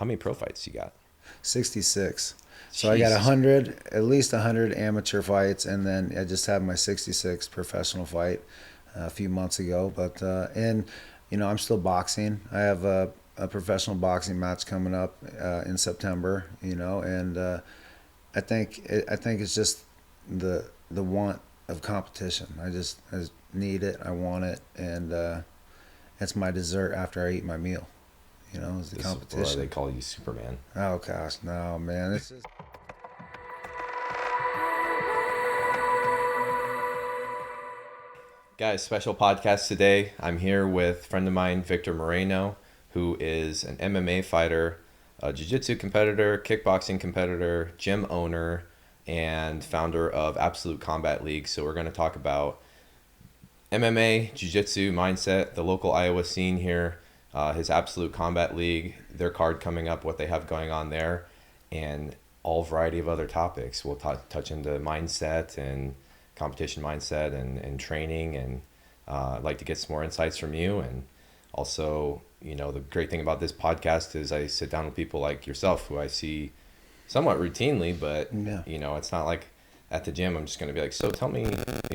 How many pro fights you got? 66. So I got at least 100 amateur fights, and then I just had my 66th professional fight a few months ago. But and I'm still boxing. I have a professional boxing match coming up in September. And I think it's just the want of competition. I just need it. I want it, and it's my dessert after I eat my meal. Is the competition. Is why they call you Superman. Oh gosh, no, man. It's just. Guys, special podcast today. I'm here with a friend of mine, Victor Moreno, who is an MMA fighter, a jiu-jitsu competitor, kickboxing competitor, gym owner, and founder of Absolute Combat League. So we're going to talk about MMA, jiu-jitsu, mindset, the local Iowa scene here, his Absolute Combat League, their card coming up, what they have going on there, and all variety of other topics. We'll touch into mindset and competition mindset and training, and I'd like to get some more insights from you. And also, the great thing about this podcast is I sit down with people like yourself who I see somewhat routinely, but it's not like at the gym I'm just going to be like, so tell me,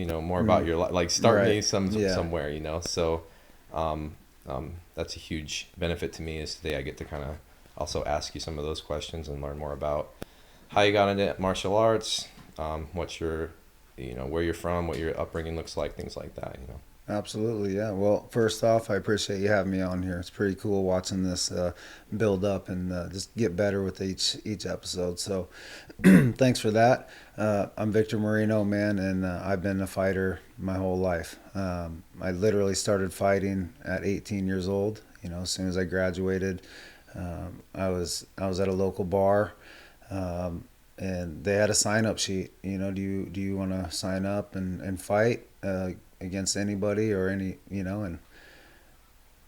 more about your life, like start me somewhere, so that's a huge benefit to me is today I get to kind of also ask you some of those questions and learn more about how you got into martial arts, what's your, where you're from, what your upbringing looks like, things like that, Absolutely, yeah. Well, first off, I appreciate you having me on here. It's pretty cool watching this build up and just get better with each episode. So thanks for that. I'm Victor Moreno, man, and I've been a fighter my whole life. I literally started fighting at 18 years old. As soon as I graduated, I was at a local bar, and they had a sign-up sheet. Do you want to sign up and fight against anybody or and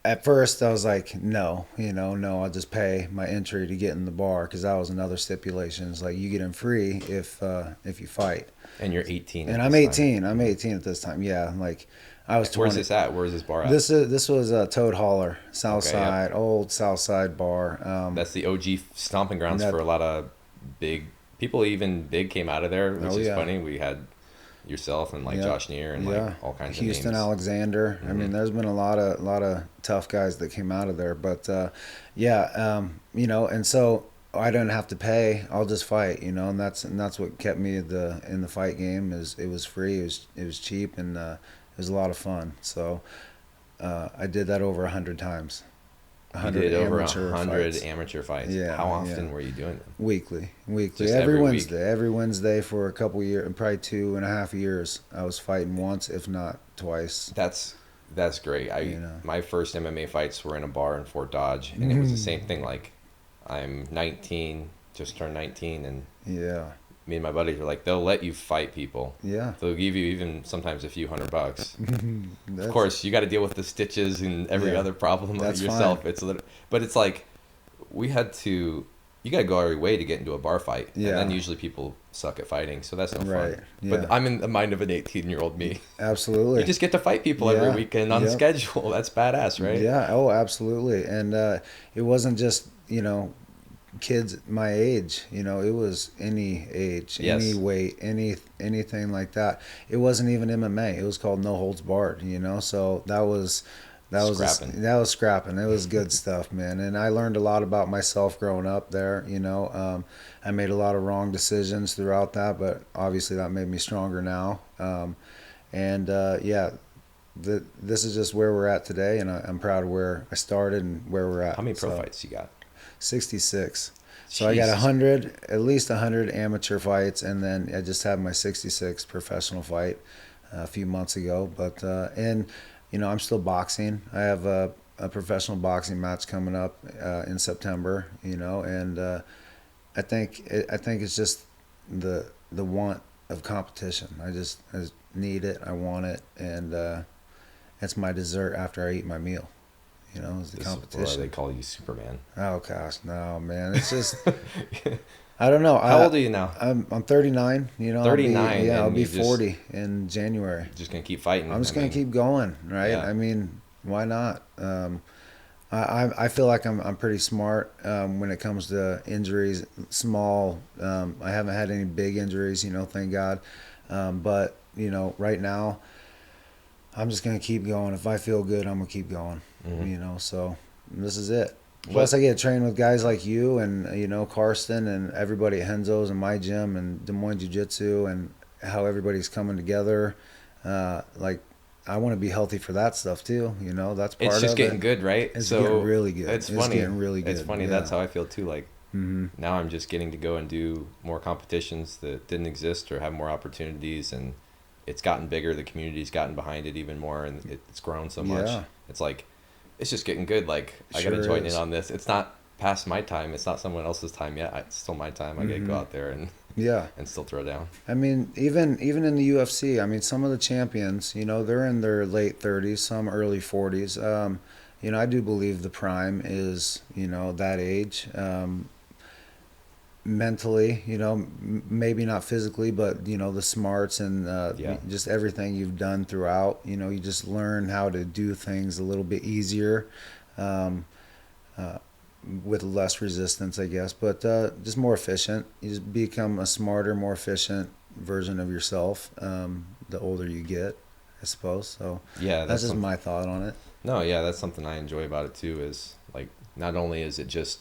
at first I was like, no, I'll just pay my entry to get in the bar, because that was another stipulation. It's like you get in free if you fight. And you're 18. And I'm 18. I'm 18 at this time. Yeah, like I was 20. Where's this at? Where's this bar at? This was Toeholder, South Side, old South Side bar. That's the OG stomping grounds for a lot of big people. Even big came out of there, which is funny. We had yourself and Josh Neer and all kinds of names. Houston Alexander. Mm-hmm. I mean, there's been a lot of tough guys that came out of there, but and so I don't have to pay. I'll just fight, and that's what kept me in the fight game. Is it was free, it was cheap, and it was a lot of fun. So I did that over 100 times. 100 you did over 100 amateur fights. Yeah. How often were you doing them? Weekly. Just every Wednesday. Week? Every Wednesday for a couple years, and probably 2.5 years. I was fighting once, if not twice. That's great. My first MMA fights were in a bar in Fort Dodge, and it was the same thing. Like, I'm 19, just turned 19, and me and my buddies were like, they'll let you fight people. Yeah. They'll give you even sometimes a few $100. Of course, you got to deal with the stitches and every other problem of yourself. Fine. But it's like, you got to go every way to get into a bar fight. Yeah. And then usually people suck at fighting, so that's no fun. Yeah. But I'm in the mind of an 18-year-old me. Absolutely. You just get to fight people every weekend on schedule. That's badass, right? Yeah. Oh, absolutely. And it wasn't just, kids my age, it was any age, any weight, anything like that. It wasn't even MMA. It was called No Holds Barred, so that was scrapping. It was good stuff, man. And I learned a lot about myself growing up there. I made a lot of wrong decisions throughout that, but obviously that made me stronger now. This is just where we're at today, and I'm proud of where I started and where we're at. How many pro fights you got? 66. So I got at least 100 amateur fights, and then I just had my 66th professional fight a few months ago. But I'm still boxing. I have a professional boxing match coming up in September. And I think it's just the want of competition. I just need it. I want it, and it's my dessert after I eat my meal. Is the competition. Is why they call you Superman. Oh gosh, no, man. It's just I don't know. How old are you now? I'm 39. 39. I'll be 40 in January. Just gonna keep fighting. I'm just gonna keep going, right? Yeah. I mean, why not? I feel like I'm pretty smart when it comes to injuries. Small. I haven't had any big injuries, thank God. But right now, I'm just gonna keep going. If I feel good, I'm gonna keep going. Hmm. So this is it. Plus, What I get to train with guys like you and Karsten and everybody at Henzo's and my gym and Des Moines Jiu Jitsu and how everybody's coming together. Like, I want to be healthy for that stuff too. That's it's part just of getting it. good, right? It's getting So really good. it's It's funny. getting really It's good. funny. That's Yeah. how I feel too. Like Hmm. now I'm just getting to go and do more competitions that didn't exist or have more opportunities, and it's gotten bigger. The community's gotten behind it even more, and it's grown so much. Yeah. It's like it's just getting good. Like I got to Sure join in is. on this. It's not past my time. It's not someone else's time yet. It's still my time. I get to go Hmm. out there and Yeah. and still throw down. I mean, even in the UFC, I mean, some of the champions, they're in their late 30s, some early 40s. I do believe the prime is, that age. Mentally, maybe not physically, but the smarts and Yeah. just everything you've done throughout. You just learn how to do things a little bit easier. Um, uh, with less resistance, I guess, but just more efficient. You just become a smarter, more efficient version of yourself the older you get, I suppose. So Yeah, that's that's just something. my thought on it. No, yeah, that's something I enjoy about it too. Is like not only is it just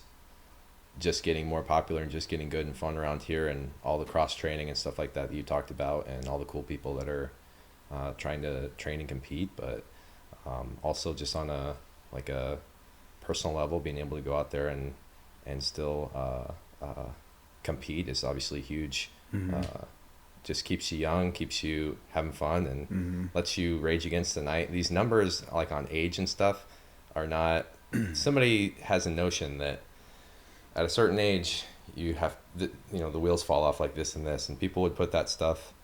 getting more popular and just getting good and fun around here, and all the cross training and stuff like that you talked about, and all the cool people that are trying to train and compete, but also just on a like a personal level, being able to go out there and still compete is obviously huge. Hmm. Just keeps you young, keeps you having fun, and Hmm. lets you rage against the night. These numbers, like on age and stuff, are not. Somebody has a notion that at a certain age you have the wheels fall off like this and this, and people would put that stuff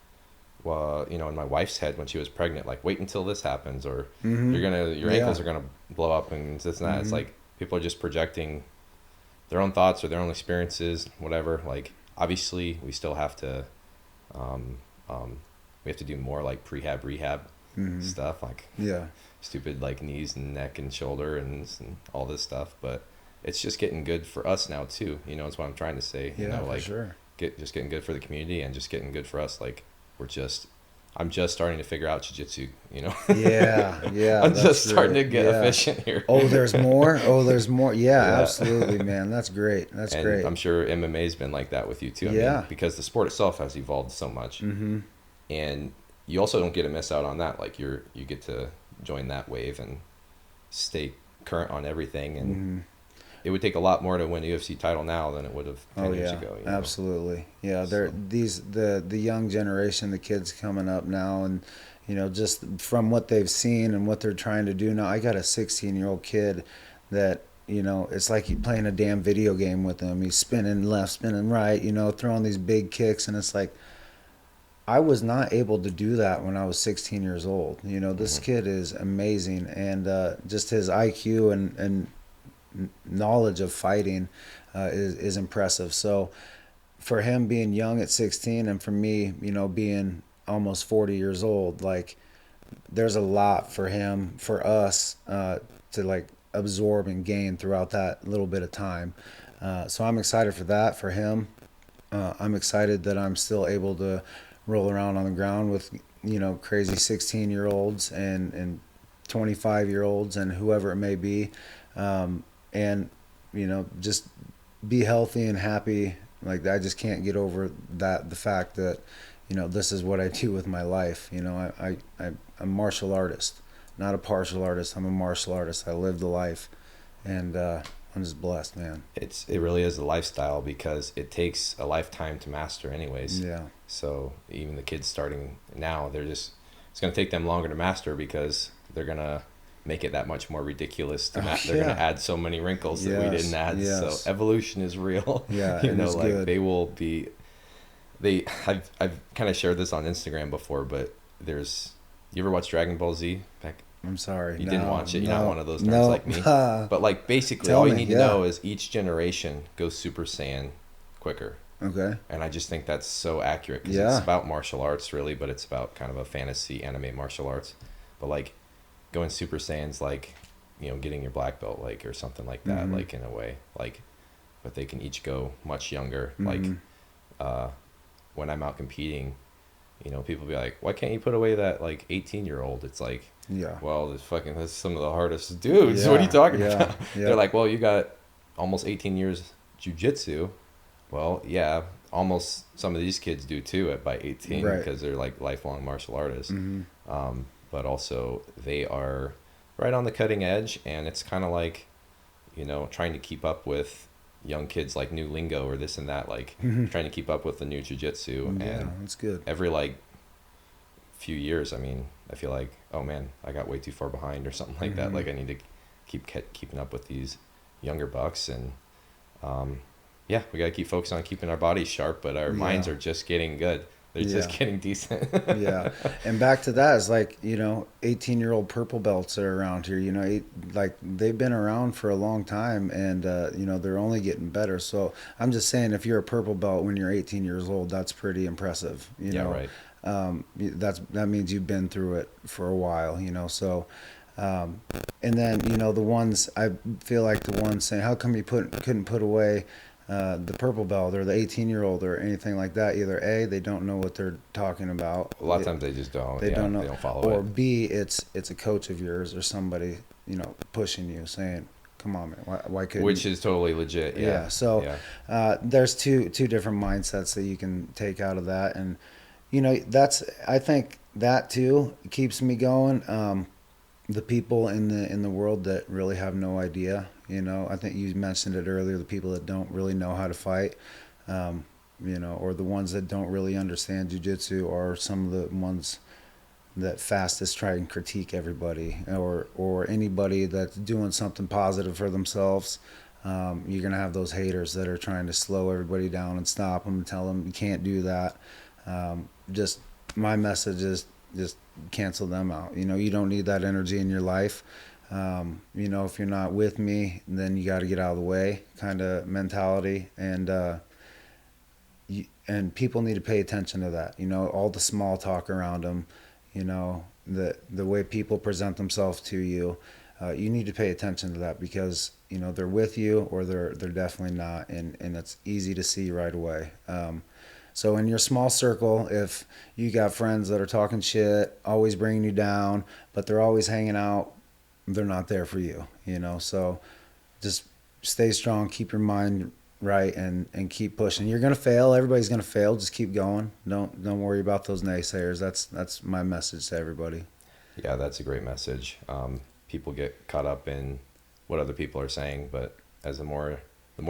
well, in my wife's head when she was pregnant, like wait until this happens, or Hmm. your Yeah. ankles are gonna blow up and this and that. It's Hmm. like people are just projecting their own thoughts or their own experiences, whatever. Like obviously we still have to um, um, we have to do more like prehab rehab Hmm. stuff, like Yeah. stupid like knees and neck and shoulder and all this stuff, but it's just getting good for us now too, is what I'm trying to say, Yeah, for like sure. just getting good for the community and just getting good for us. Like we're just I'm just starting to figure out jiu-jitsu, Yeah, yeah, I'm that's just starting great. to get Yeah. efficient here. Oh, there's more. Oh, there's more. Yeah, Yeah. absolutely, man. That's great. That's And great. I'm sure MMA's been like that with you too. I mean, Yeah. because the sport itself has evolved so much, Hmm. and you also don't get to miss out on that. Like you get to join that wave and stay current on everything. And Hmm. it would take a lot more to win a UFC title now than it would have Oh 10 years yeah, ago. absolutely. Yeah, they're So the young generation, the kids coming up now, and just from what they've seen and what they're trying to do now. I got a 16-year-old kid that it's like he's playing a damn video game with him. He's spinning left, spinning right, throwing these big kicks, and it's like I was not able to do that when I was 16 years old. This hmm. kid is amazing, and just his IQ and knowledge of fighting is impressive. So for him being young at 16 and for me, being almost 40 years old, like there's a lot for him, for us to like absorb and gain throughout that little bit of time. So I'm excited for that for him. I'm excited that I'm still able to roll around on the ground with crazy 16-year-olds and 25-year-olds and whoever it may be, and just be healthy and happy. Like I just can't get over the fact that this is what I do with my life. I'm a martial artist, not a partial artist. I'm a martial artist. I live the life, and I'm just blessed, man. It really is a lifestyle because it takes a lifetime to master anyways. Yeah. So even the kids starting now, it's going to take them longer to master because they're going to make it that much more ridiculous they're going to Yeah. add so many wrinkles that we didn't Yes. add. So Yes. evolution is real. Yeah, and it's Like good. they will be I've kind of shared this on Instagram before, but you ever watch Dragon Ball Z back? I'm sorry. You No, didn't watch it. You're not no, one of those nerds no. like me. But like basically, Tell all you me. need to Yeah. know is each generation goes Super Saiyan quicker. Okay. And I just think that's so accurate because it's Yeah. about martial arts really, but it's about kind of a fantasy anime martial arts. But like going Super Saiyan's like getting your black belt, like, or something like that, like, in a way, like, but they can each go much younger. Like, when I'm out competing, people be like, why can't you put away that, like, 18-year-old? It's like, Yeah. well, that's some of the hardest dudes. Yeah, What are you talking yeah, about? yeah. They're like, well, you got almost 18 years jiu-jitsu. Well, yeah, almost some of these kids do too by 18, Right. because they're like lifelong martial artists. Mm-hmm. But also they are right on the cutting edge, and it's kind of like, trying to keep up with young kids, like new lingo or this and that, like trying to keep up with the new jiu-jitsu. Yeah, And that's good. every like few years, I mean, I feel like, oh man, I got way too far behind or something like that. Like, I need to keeping up with these younger bucks. And yeah, we got to keep focused on keeping our bodies sharp, but our minds are just getting good. They're just getting decent. Yeah. And back to that is like, 18-year-old purple belts are around here, like they've been around for a long time, and, they're only getting better. So I'm just saying, if you're a purple belt when you're 18 years old, that's pretty impressive. Right. That means you've been through it for a while, so, and then, the ones, I feel like the ones saying, how come you couldn't put away the purple belt or the 18-year-old or anything like that? Either A, they don't know what they're talking about. A lot of times they just don't. They don't know. They don't follow or it. B, it's a coach of yours or somebody, pushing you, saying, come on, man, why couldn't Which is totally legit. Yeah. So there's two different mindsets that you can take out of that. And, I think that too keeps me going. The people in the world that really have no idea, I think you mentioned it earlier, the people that don't really know how to fight, or the ones that don't really understand jiu-jitsu, are some of the ones that fastest try and critique everybody, or anybody that's doing something positive for themselves. You're going to have those haters that are trying to slow everybody down and stop them and tell them you can't do that. Just my message is just cancel them out. You don't need that energy in your life. If you're not with me, then you got to get out of the way kind of mentality. And people need to pay attention to that. All the small talk around them, the way people present themselves to you, you need to pay attention to that, because, they're with you or they're definitely not. And it's easy to see right away. So in your small circle, if you got friends that are talking shit, always bringing you down, but they're always hanging out, they're not there for you, So just stay strong, keep your mind right, and keep pushing. You're gonna fail. Everybody's gonna fail. Just keep going. Don't worry about those naysayers. That's my message to everybody. Yeah, that's a great message. People get caught up in what other people are saying, but as the more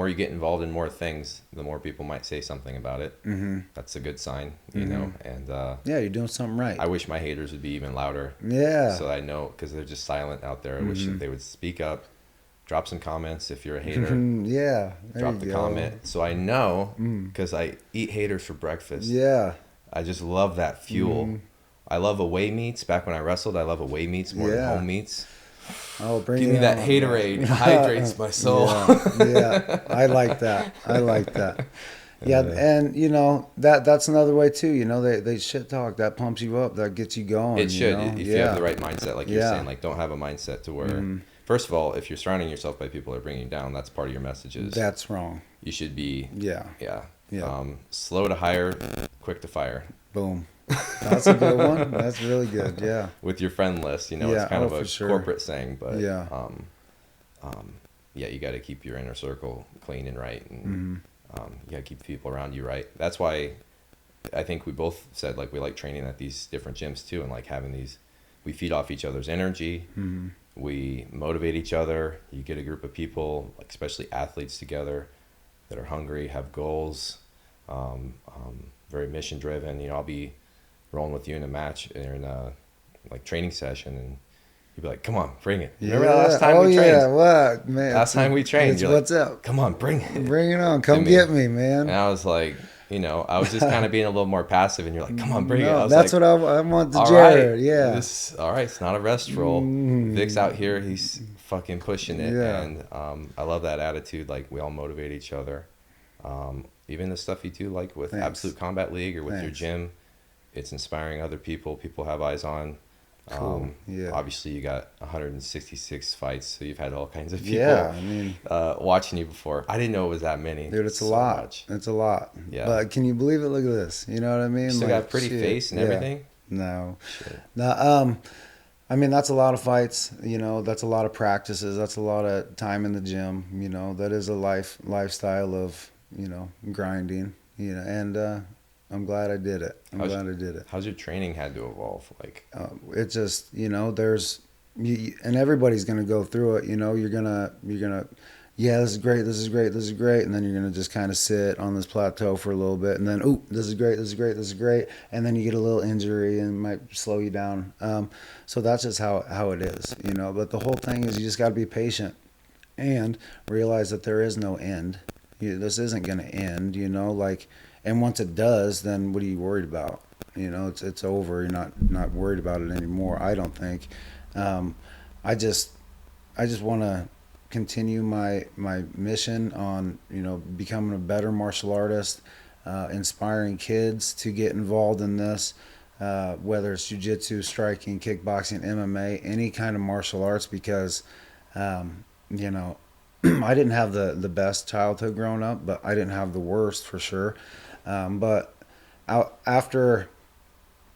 you get involved in more things, the more people might say something about it. That's a good sign, And yeah, you're doing something right. I wish my haters would be even louder. Yeah. So I know, because they're just silent out there. I wish that they would speak up, drop some comments if you're a hater. Yeah. Drop the comment, so I know, because I eat haters for breakfast. Yeah. I just love that fuel. I love away meets. Back when I wrestled, I love away meets more than home meets. Oh, give me that haterade. Hydrates my soul. Yeah, I like that. Yeah, and that's another way too. They shit talk, that pumps you up, that gets you going. It should, if you have the right mindset, like you're saying. Like, don't have a mindset to where, first of all, if you're surrounding yourself by people that are bringing you down, that's part of your messages. That's wrong. You should be Yeah. Slow to hire, quick to fire. Boom. That's a good one. That's really good. Yeah. With your friend list, it's kind of a corporate saying, but you got to keep your inner circle clean and right, and you got to keep the people around you right. That's why I think we both said, like, we like training at these different gyms too, and like having these, we feed off each other's energy. We motivate each other. You get a group of people, like especially athletes together, that are hungry, have goals, very mission driven. I'll be rolling with you in a match or in a training session, and you'd be like, come on, bring it. Remember that last time we trained? Yeah, what, man? Last time we trained, you're what's like, up? Come on, bring it. Bring it on. Come get me, man. And I was like, I was just kind of being a little more passive, and you're like, come on, bring it. I was that's like, what I want to all Jared. Right, yeah. All right, it's not a rest roll. Vic's out here, he's fucking pushing it. Yeah. And I love that attitude. Like, we all motivate each other. Even the stuff you do, like with Absolute Combat League or with your gym, it's inspiring other people. People have eyes on Cool. Yeah. Obviously, you got 166 fights, so you've had all kinds of Yeah. people I mean, watching you before. I didn't know it was that many. dude, it's a So lot. much. It's a lot. Yeah. But can you believe it? Look at this. You know what I You mean? still got a Like, pretty shit. face and Yeah. everything. No. Shit. No. I mean, that's a lot of fights. You know, that's a lot of practices. That's a lot of time in the gym. You know, that is a lifestyle of, grinding. And I'm glad I did it. I'm How's glad I did it. how's your training had to evolve? Like, It just, there's, and everybody's gonna go through it. You're gonna, yeah, this is great, this is great, this is great, and then you're gonna just kind of sit on this plateau for a little bit, and then, oh, this is great, this is great, this is great, and then you get a little injury and it might slow you down. So that's just how it is. But the whole thing is you just got to be patient and realize that there is no end. This isn't gonna end. Like, and once it does, then what are you worried about? It's over. You're not worried about it anymore. I don't think. Um, I just want to continue my mission on becoming a better martial artist, inspiring kids to get involved in this, whether it's jiu-jitsu, striking, kickboxing, MMA, any kind of martial arts, because you know I didn't have the best childhood growing up, but I didn't have the worst for sure. But after,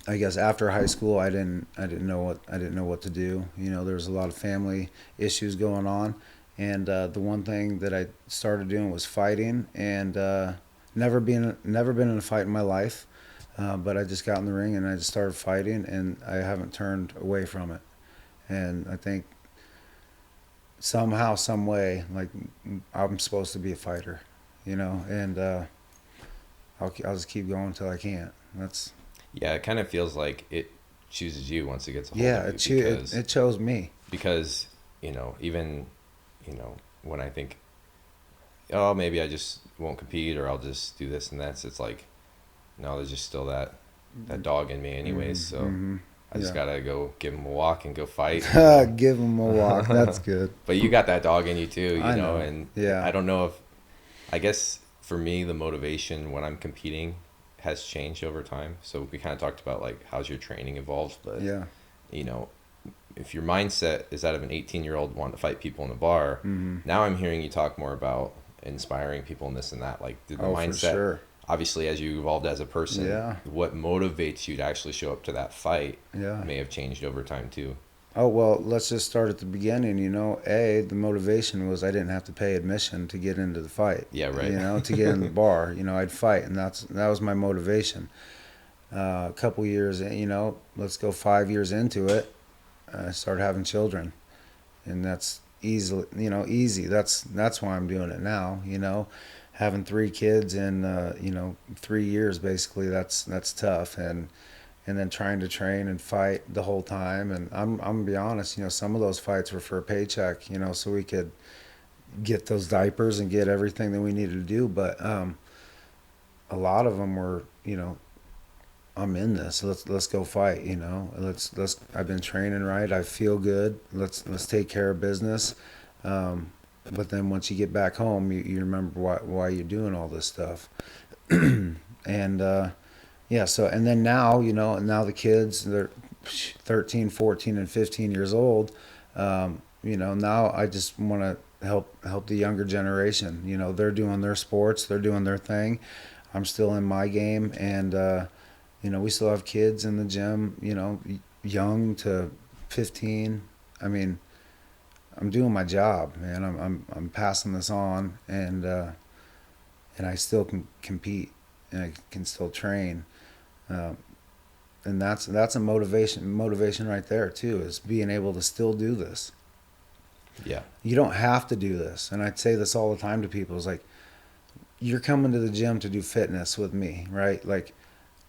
I guess after high school, I didn't know what to do. There was a lot of family issues going on, and the one thing that I started doing was fighting, and never been in a fight in my life, but I just got in the ring and I just started fighting, and I haven't turned away from it. And I think somehow, some way, like, I'm supposed to be a fighter, and I'll just keep going until I can't. That's yeah, it kind of feels like it chooses you once it gets a hold Yeah, of you it chose me. because even when I think, oh, maybe I just won't compete or I'll just do this and that, it's like, no, there's just still that dog in me anyways. So Mm-hmm. I just Yeah. gotta go give him a walk and go fight. Give him a walk. That's good. But you got that dog in you too, I know. and Yeah. I don't know if, I guess for me, the motivation when I'm competing has changed over time. So we kind of talked about like how's your training evolved, but Yeah. you know, if your mindset is that of an 18-year-old wanting to fight people in a bar, Mm-hmm. now I'm hearing you talk more about inspiring people and this and that. Like, did the Oh, for mindset, sure. obviously, as you evolved as a person, Yeah. what motivates you to actually show up to that fight Yeah. may have changed over time too. Oh, well, let's just start at the beginning. The motivation was I didn't have to pay admission to get into the fight. Yeah, right. To get in the bar, I'd fight, and that was my motivation. A couple years, let's go 5 years into it, I started having children, and that's easy. That's why I'm doing it now. Having 3 kids in 3 years basically. That's tough, and then trying to train and fight the whole time. And I'm gonna be honest, some of those fights were for a paycheck, so we could get those diapers and get everything that we needed to do. But a lot of them were, I'm in this. Let's go fight. Let's. I've been training right. I feel good. Let's take care of business. But then once you get back home, you remember why you're doing all this stuff. And yeah. So, and then now, now the kids, they're 13, 14, and 15 years old. Now I just want to help the younger generation. They're doing their sports. They're doing their thing. I'm still in my game, and we still have kids in the gym, young to 15. I mean, I'm doing my job, man. I'm passing this on, and I still can compete, and I can still train, and that's a motivation right there too, is being able to still do this. Yeah. You don't have to do this, and I say this all the time to people. It's like, you're coming to the gym to do fitness with me, right? Like,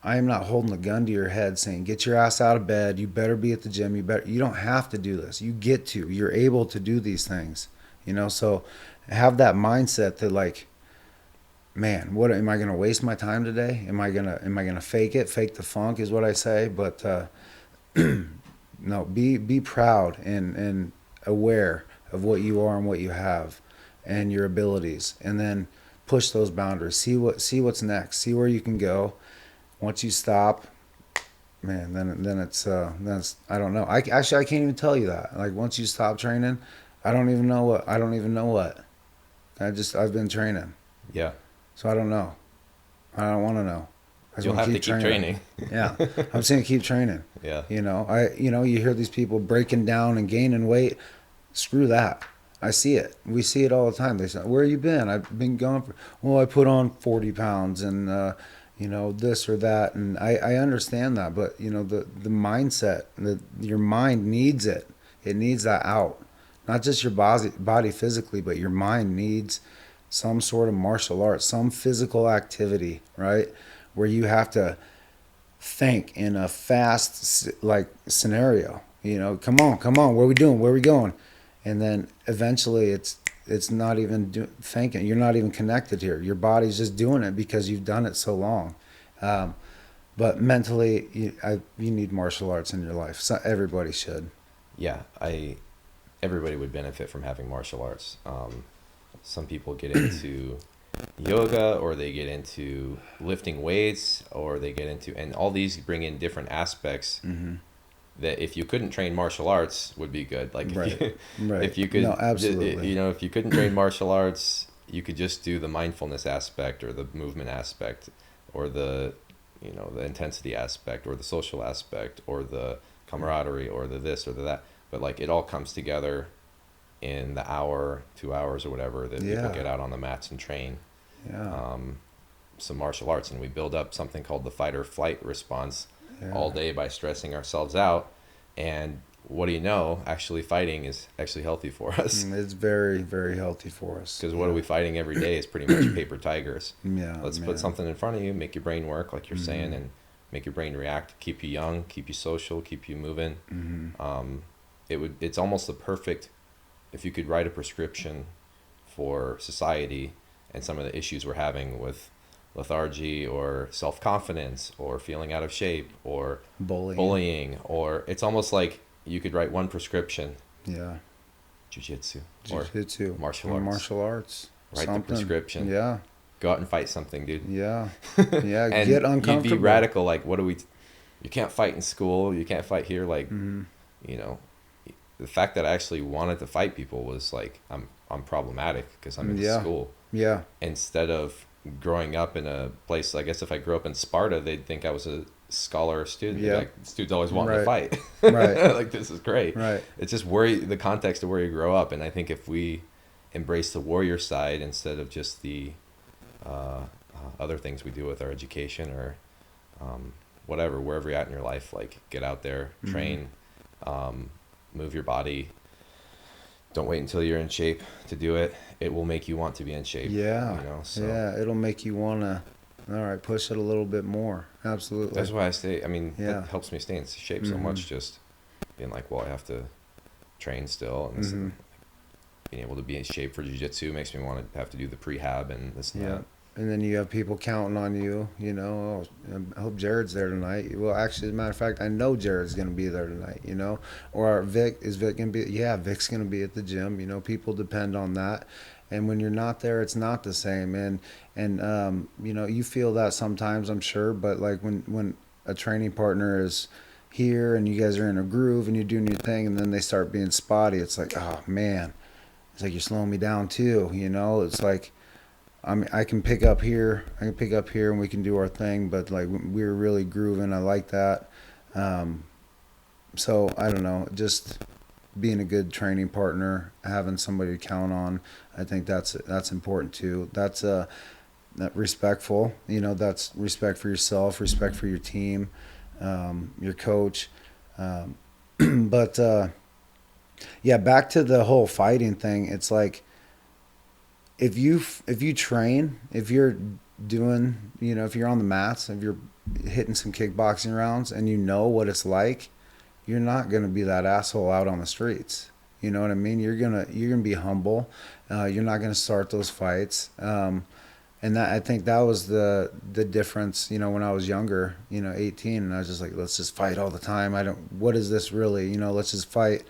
I am not holding a gun to your head saying, get your ass out of bed. You better be at the gym. You don't have to do this. You get to. You're able to do these things. So have that mindset that, like, man, what am I going to waste my time today? Am I going to fake it? Fake the funk is what I say. But no, be proud and aware of what you are and what you have and your abilities, and then push those boundaries. See what's next. See where you can go. Once you stop, man, then it's I don't know. I can't even tell you that. Like once you stop training, I don't even know what. I've been training, Yeah. so I don't know. I don't want to know. I just You'll want to have to keep keep training. training. Yeah, I'm saying keep training. Yeah. You hear these people breaking down and gaining weight. Screw that. I see it. We see it all the time. They say, "Where you been?" I've been gone for. Well, I put on 40 pounds and this or that, and I understand that, but the mindset, your mind needs it. It needs that out. Not just your body physically, but your mind needs some sort of martial art, some physical activity, right? Where you have to think in a fast like scenario. Come on, what are we doing? Where are we going? And then eventually it's not even thinking. You're not even connected here. Your body's just doing it because you've done it so long. Um, but mentally, you need martial arts in your life. So everybody should. Yeah. Everybody would benefit from having martial arts. Some people get into yoga, or they get into lifting weights, or they get into, and all these bring in different aspects Mm-hmm. that if you couldn't train martial arts would be good. Like Right. if you, Right. if you could, No, absolutely. if you couldn't train martial arts, you could just do the mindfulness aspect or the movement aspect or the intensity aspect or the social aspect or the camaraderie or the this or the that. But like it all comes together in the hour, 2 hours or whatever that people Yeah. get out on the mats and train Yeah. some martial arts, and we build up something called the fight or flight response Yeah. all day by stressing ourselves out. And what do you know? Actually, fighting is actually healthy for us. It's very, very healthy for us. Because what are we fighting every day is pretty much paper tigers. Yeah. Let's Man. put something in front of you, make your brain work, like you're saying, Mhm. and make your brain react, keep you young, keep you social, keep you moving. Mhm. It's almost the perfect, if you could write a prescription for society and some of the issues we're having with lethargy or self-confidence or feeling out of shape or bullying, or it's almost like you could write one prescription: Yeah. jiu-jitsu or Jiu-jitsu. martial Or arts. martial arts. Write the Something. prescription. Yeah. Go out and fight something, dude. Yeah. Yeah. And Get you'd be uncomfortable. radical, like, what do we, you can't fight in school, you can't fight here, like, Mhm. you know, the fact that I actually wanted to fight people was like, I'm problematic because I'm in Yeah. school. Yeah. Instead of growing up in a place, I guess if I grew up in Sparta, they'd think I was a scholar student. Yeah. Like, this dude's always wanting to Right. fight. Right. Like, this is great. Right. It's just the context of where you grow up. And I think if we embrace the warrior side instead of just the other things we do with our education or whatever, wherever you're at in your life, like get out there, train, move your body. Don't wait until you're in shape to do it. It will make you want to be in shape. Yeah. So Yeah. It'll make you wanna. All right, push it a little bit more. Absolutely. that's why I stay. I mean, Yeah. that helps me stay in shape so much. Just being like, well, I have to train still, and Mhm. being able to be in shape for jiu-jitsu makes me want to have to do the prehab and this and Yeah. that. And then you have people counting on you, oh, I hope Jared's there tonight. Well, actually, as a matter of fact, I know Jared's going to be there tonight, Or is Vic going to be? Yeah, Vic's going to be at the gym. People depend on that. And when you're not there, it's not the same. And you feel that sometimes, I'm sure. But like when a training partner is here and you guys are in a groove and you're doing your thing, and then they start being spotty, it's like, oh man, it's like you're slowing me down too. It's like. I mean, I can pick up here, and we can do our thing. But like we're really grooving. I like that. So I don't know, just being a good training partner, having somebody to count on. I think that's important too. That's that respectful. That's respect for yourself, respect for your team, your coach. But yeah, back to the whole fighting thing. It's like. If you train, if you're doing, if you're on the mats, if you're hitting some kickboxing rounds and you know what it's like, you're not going to be that asshole out on the streets. You know what I mean? You're going to be humble. You're not going to start those fights. And that, I think that was the difference, when I was younger, 18, and I was just like, let's just fight all the time. What is this really? Let's just fight.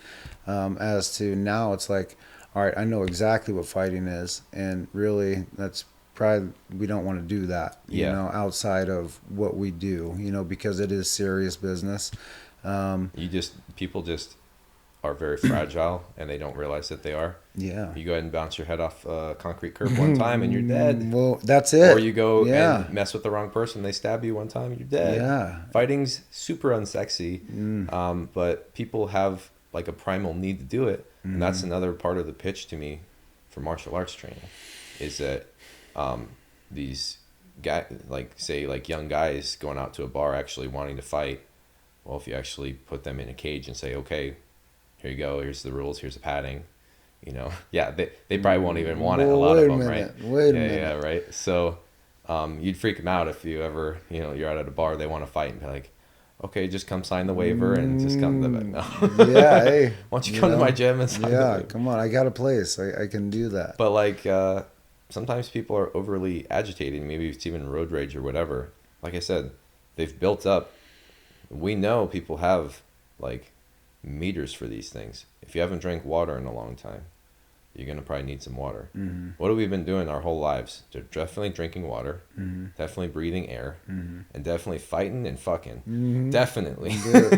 As to now, it's like, all right, I know exactly what fighting is, and really, that's probably we don't want to do that, you Yeah. know, outside of what we do, you know, because it is serious business. People just are very fragile and they don't realize that they are. Yeah. You go ahead and bounce your head off a concrete curb one time and you're dead. Well, that's it. Or you go Yeah. and mess with the wrong person, they stab you one time, you're dead. Yeah. Fighting's super unsexy, but people have like a primal need to do it. And that's another part of the pitch to me for martial arts training, is that these guys, like say like young guys going out to a bar actually wanting to fight. Well, if you actually put them in a cage and say, okay, here you go, here's the rules, here's the padding, you know, yeah, they probably won't even want it, a lot of them, right? Wait a minute. Yeah, right. So you'd freak them out if you ever, you know, you're out at a bar, they want to fight and be like, okay, just come sign the waiver and just come to the no. Yeah, hey. Why don't you come to my gym and sign the Yeah, waiver? come on. I got a place. I can do that. But like sometimes people are overly agitated. Maybe it's even road rage or whatever. Like I said, they've built up. We know people have like meters for these things. If you haven't drank water in a long time, you're going to probably need some water. What have we been doing our whole lives? They're definitely drinking water, definitely breathing air, and definitely fighting and fucking. Definitely.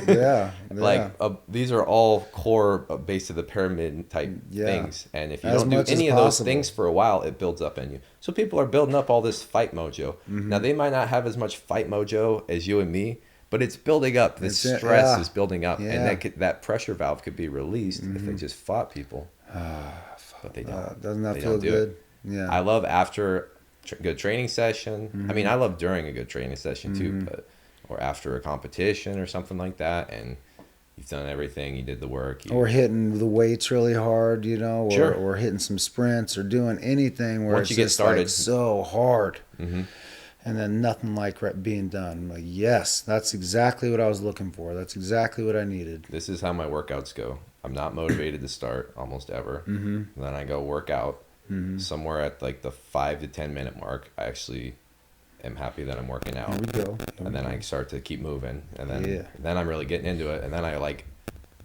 Yeah. Like these are all core base of the pyramid type things. And if you As don't do much as any of those possible. things for a while, it builds up in you. So people are building up all this fight mojo. Now they might not have as much fight mojo as you and me, but it's building up. The stress is building up, and that pressure valve could be released if they just fought people. But they don't. Doesn't that They feel don't do good? it. Yeah. I love after a good training session. I mean, I love during a good training session too, but or after a competition or something like that, and you've done everything, you did the work. Or hitting the weights really hard, you know, or hitting some sprints or doing anything where Once it's you get just started. like so hard. And then nothing like being done. I'm like, yes, that's exactly what I was looking for. That's exactly what I needed. This is how my workouts go. I'm not motivated to start almost ever. Then I go work out. Somewhere at like the 5 to 10 minute mark, I actually am happy that I'm working out. Here we go. And then I start to keep moving. And then I'm really getting into it. And then I like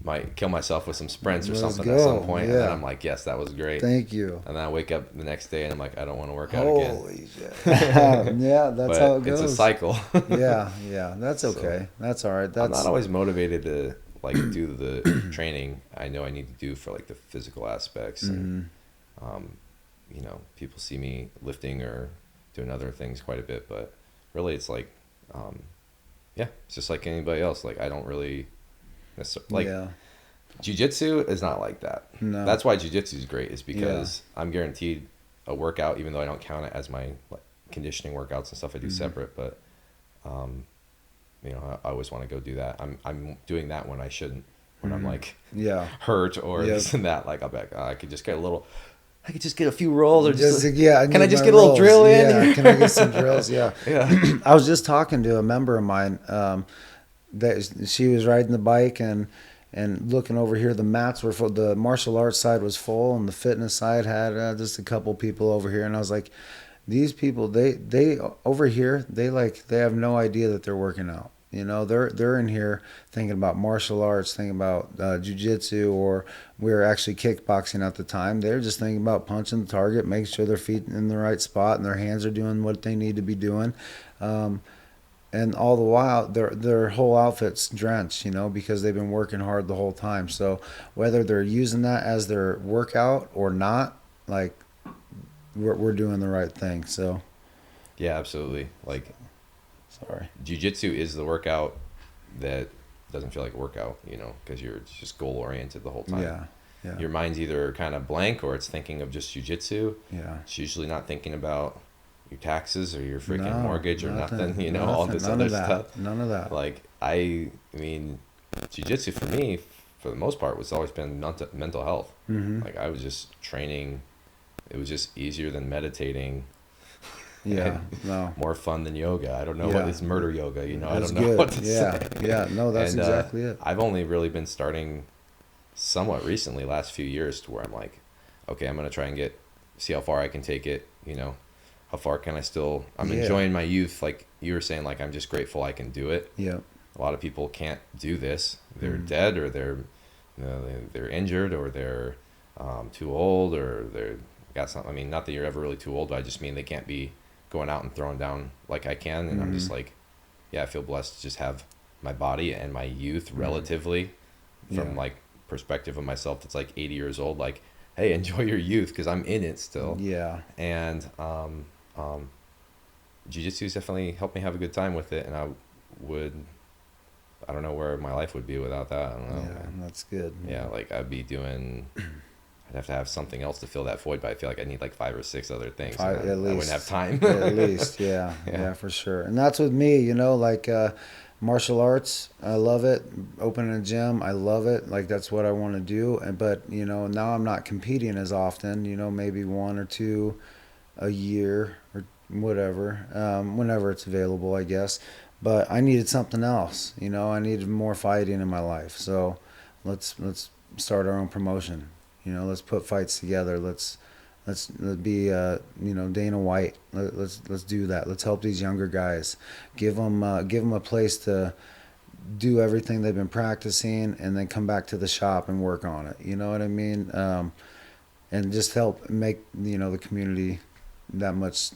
might kill myself with some sprints or something at some point. And then I'm like, yes, that was great. Thank you. And then I wake up the next day and I'm like, I don't want to work out again. Holy shit. Yeah, that's how it goes. It's a cycle. Yeah, that's okay. That's all right. I'm not always motivated to like do the training I know I need to do for like the physical aspects. And, you know, people see me lifting or doing other things quite a bit, but really it's like, it's just like anybody else. Like I don't really necessarily jiu-jitsu is not like that. No. That's why jiu-jitsu is great, is because I'm guaranteed a workout, even though I don't count it as my like conditioning workouts and stuff I do separate, but you know, I always want to go do that. I'm doing that when I shouldn't, when I'm like hurt or this and that. Like I'll be like, I could just get a few rolls or can I just get a little drill in? Yeah, can I get some drills? Yeah. I was just talking to a member of mine that she was riding the bike and looking over here, the mats were full, the martial arts side was full and the fitness side had just a couple people over here, and I was like, these people, they over here, they have no idea that they're working out. You know, they're in here thinking about martial arts, thinking about jiu-jitsu, or we were actually kickboxing at the time. They're just thinking about punching the target, making sure their feet in the right spot and their hands are doing what they need to be doing. And all the while, their whole outfit's drenched, you know, because they've been working hard the whole time. So whether they're using that as their workout or not, like, we're doing the right thing. So yeah, absolutely. Like, jiu-jitsu is the workout that doesn't feel like a workout, you know, because you're just goal oriented the whole time. Yeah. Your mind's either kind of blank or it's thinking of just jiu-jitsu. Yeah. It's usually not thinking about your taxes or your freaking mortgage or nothing, you know, all this other stuff. None of that. Like, I mean, jiu-jitsu for me, for the most part, was always been mental health. Like, I was just training. It was just easier than meditating. Yeah, more fun than yoga. I don't know what is murder yoga, you know. I don't know good. what to say. Yeah, no, that's exactly it. I've only really been starting somewhat recently, last few years, to where I'm like, okay, I'm going to try and see how far I can take it, you know. How far can I still, I'm enjoying my youth, like you were saying, like I'm just grateful I can do it. Yeah. A lot of people can't do this. They're dead, or they're injured, or they're too old, or they're got something. I mean, not that you're ever really too old, but I just mean they can't be going out and throwing down like I can. And I'm just like, yeah, I feel blessed to just have my body and my youth relatively from like perspective of myself that's like 80 years old. Like, hey, enjoy your youth because I'm in it still. Yeah. And jiu-jitsu's definitely helped me have a good time with it. And I don't know where my life would be without that. I don't know. Yeah, that's good. Yeah, like I'd have to have something else to fill that void, but I feel like I need like 5 or 6 other things. At least. I wouldn't have time. At least, yeah, for sure. And that's with me, you know, like martial arts, I love it. Opening a gym, I love it. Like that's what I want to do. But you know, now I'm not competing as often. You know, maybe 1 or 2 a year or whatever, whenever it's available, I guess. But I needed something else. You know, I needed more fighting in my life. So let's start our own promotion. You know, let's put fights together. Let's be you know, Dana White. Let's do that. Let's help these younger guys. Give them a place to do everything they've been practicing, and then come back to the shop and work on it. You know what I mean? And just help make, you know, the community that much,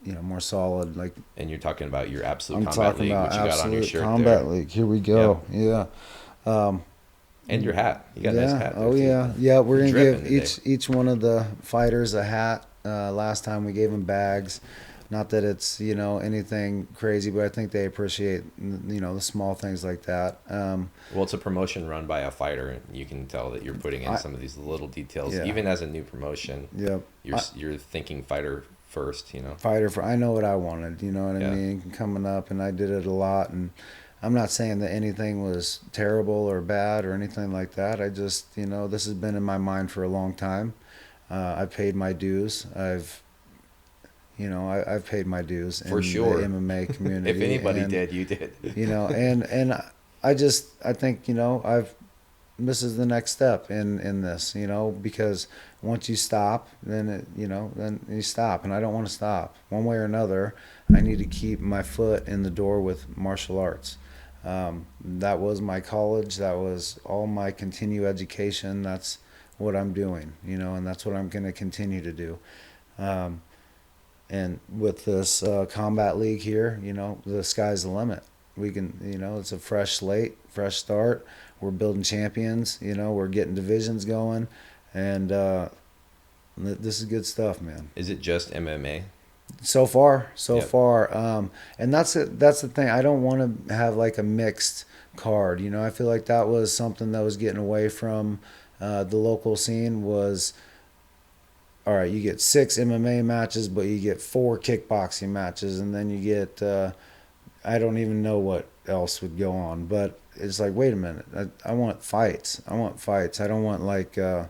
you know, more solid. Like, and you're talking about your Absolute I'm Combat talking League, about which you got on your Absolute shirt Combat there. League. Here we go. Yep. Yeah. And your hat. You got a nice hat there, Oh too. yeah. We're gonna Dripping give today. each one of the fighters a hat. Last time we gave them bags. Not that it's, you know, anything crazy, but I think they appreciate, you know, the small things like that. Well, it's a promotion run by a fighter, and you can tell that you're putting in some of these little details. Yeah. Even as a new promotion, Yep. you're thinking fighter first, you know. I know what I wanted, you know what Yeah. I mean, coming up, and I did it a lot. And I'm not saying that anything was terrible or bad or anything like that. I just, you know, this has been in my mind for a long time. I paid my dues. I've paid my dues For in sure. the MMA community. If anybody and, did, you did. You know, and I think, you know, this is the next step in this, you know, because once you stop, then you stop, and I don't want to stop. One way or another, I need to keep my foot in the door with martial arts. That was my college. That was all my continued education. That's what I'm doing, you know, and that's what I'm going to continue to do. And with this combat league here, you know, the sky's the limit. We can, you know, it's a fresh slate, fresh start. We're building champions, you know, we're getting divisions going, and this is good stuff, man. Is it just MMA? So far. Yep. And that's the thing. I don't want to have like a mixed card. You know, I feel like that was something that was getting away from the local scene. Was, all right, you get 6 MMA matches, but you get 4 kickboxing matches, and then you get I don't even know what else would go on, but it's like, wait a minute, I want fights. I don't want like I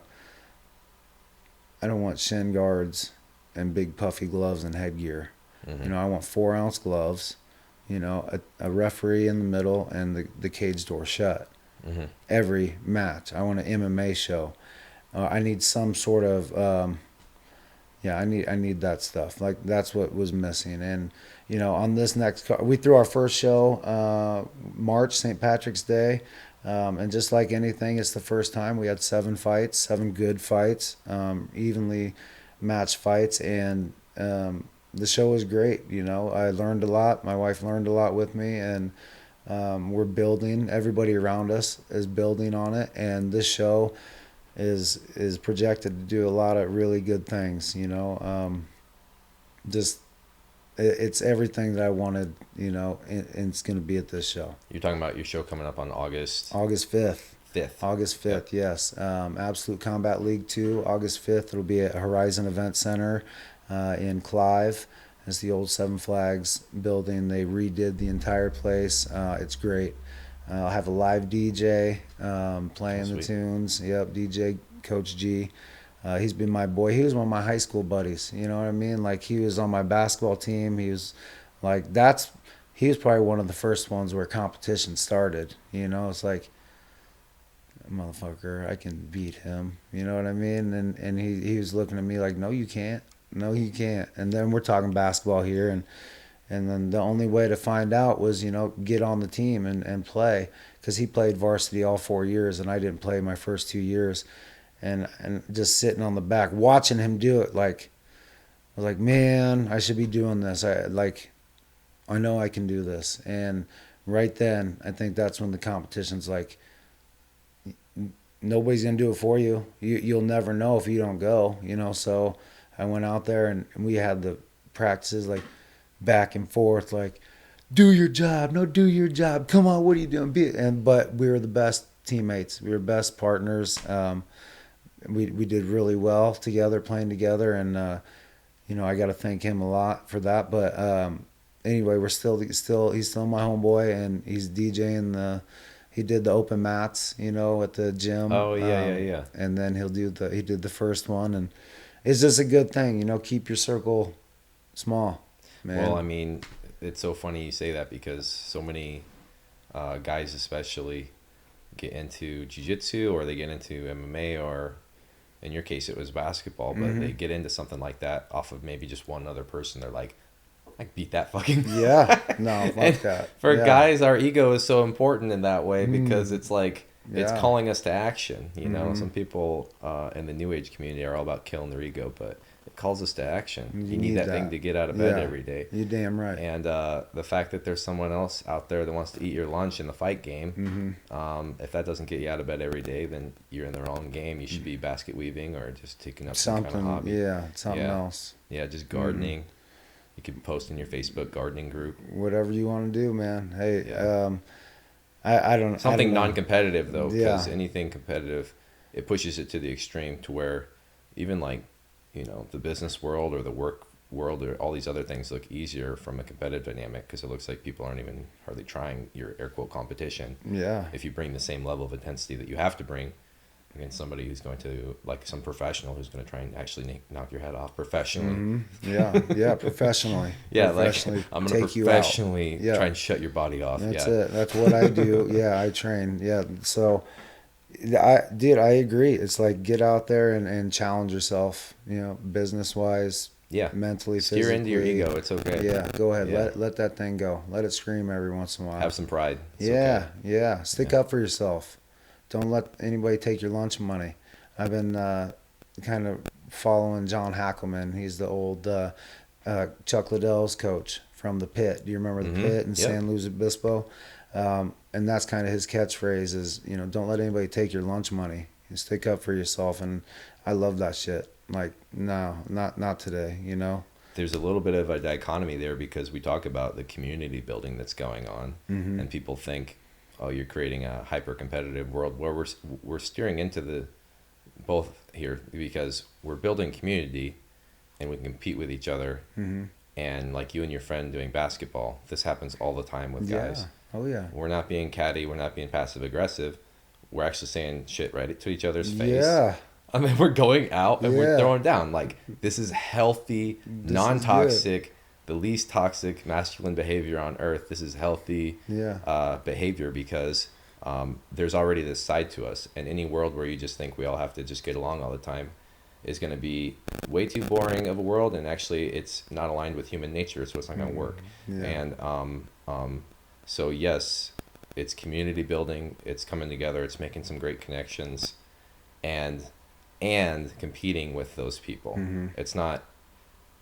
don't want shin guards and big puffy gloves and headgear. Mm-hmm. You know, I want 4-ounce gloves, you know, a referee in the middle, and the cage door shut. Mm-hmm. Every match, I want an MMA show. I need some sort of I need that stuff. Like, that's what was missing. And you know, on this next card, we threw our first show March, St. Patrick's Day. And just like anything, it's the first time. We had 7 fights, 7 good fights, evenly matched fights, and the show was great. You know, I learned a lot. My wife learned a lot with me, and we're building. Everybody around us is building on it, and this show is projected to do a lot of really good things. You know, it's everything that I wanted. You know, and it's going to be at this show. You're talking about your show coming up on August 5th. 5th. August 5th, yep. Yes. Absolute Combat League 2, August 5th. It'll be at Horizon Event Center in Clive. It's the old Seven Flags building. They redid the entire place. It's great. I'll have a live DJ playing the tunes. Yep, DJ Coach G. He's been my boy. He was one of my high school buddies. You know what I mean? Like, he was on my basketball team. He was like, he was probably one of the first ones where competition started. You know, it's like, motherfucker, I can beat him. You know what I mean? And he was looking at me like, no, you can't. No, you can't. And then we're talking basketball here, and then the only way to find out was, you know, get on the team and play, because he played varsity all 4 years, and I didn't play my first 2 years. and just sitting on the back watching him do it. Like I was like, man, I should be doing this. I know I can do this. And right then, I think that's when the competition's like, nobody's gonna do it for you. You'll never know if you don't go. So I went out there and we had the practices like back and forth, like, do your job, no, do your job. Come on, what are you doing? But we were the best teammates. We were best partners. We did really well together, playing together, and I got to thank him a lot for that. But anyway, he's still my homeboy, and he's DJing he did the open mats, at the gym. Oh yeah. And then he did the first one, and it's just a good thing, keep your circle small, man. Well, I mean, it's so funny you say that because so many guys especially get into jiu-jitsu or they get into MMA, or in your case it was basketball, but they get into something like that off of maybe just one other person. They're like, I can beat that fucking yeah, no, fuck that. For guys, our ego is so important in that way because it's like it's Yeah. calling us to action. Some people in the new age community are all about killing their ego, but it calls us to action. You need that thing to get out of bed every day. You're damn right. And the fact that there's someone else out there that wants to eat your lunch in the fight game, if that doesn't get you out of bed every day, then you're in the wrong game. You should be basket weaving or just taking up some kind of hobby. Something else. Yeah, just gardening. You can post in your Facebook gardening group. Whatever you want to do, man. Hey, Yeah. I don't. Something I don't know. non-competitive though, because Yeah. anything competitive, it pushes it to the extreme to where even like, the business world or the work world or all these other things look easier from a competitive dynamic because it looks like people aren't even hardly trying your air quote competition. Yeah. If you bring the same level of intensity that you have to bring against somebody who's going to, like some professional who's going to try and actually knock your head off professionally. Yeah, professionally. Yeah, Professionally like I'm going to take you out. professionally Yeah. try and shut your body off. That's yeah. it. That's what I do. Yeah, I train. Yeah, so I agree. It's like get out there and challenge yourself. Business wise. Yeah. Mentally, Steer physically. into your ego. It's okay. Yeah, go ahead. Yeah. Let that thing go. Let it scream every once in a while. Have some pride. It's Yeah, okay. yeah. Stick up for yourself. Don't let anybody take your lunch money. I've been kind of following John Hackleman. He's the old Chuck Liddell's coach from the Pit. Do you remember the Pit in Yep. San Luis Obispo? And that's kind of his catchphrase is, don't let anybody take your lunch money. You stick up for yourself. And I love that shit. Like, no, not today, There's a little bit of a dichotomy there because we talk about the community building that's going on, and people think, oh, you're creating a hyper-competitive world where we're steering into the both here because we're building community and we can compete with each other. And like you and your friend doing basketball, this happens all the time with guys. Oh, yeah. We're not being catty. We're not being passive-aggressive. We're actually saying shit right to each other's face. Yeah. I mean, we're going out and we're Yeah. throwing down. Like, this is healthy, This is non-toxic, the least toxic masculine behavior on earth. This is healthy behavior because there's already this side to us. And any world where you just think we all have to just get along all the time is going to be way too boring of a world. And actually, it's not aligned with human nature, so it's not going to work. Yeah. And so, yes, it's community building. It's coming together. It's making some great connections. And competing with those people. It's not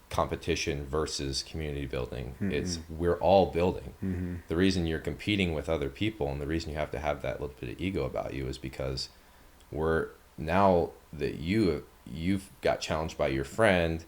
competition versus community building. It's we're all building. The reason you're competing with other people and the reason you have to have that little bit of ego about you is because we're now that you've got challenged by your friend,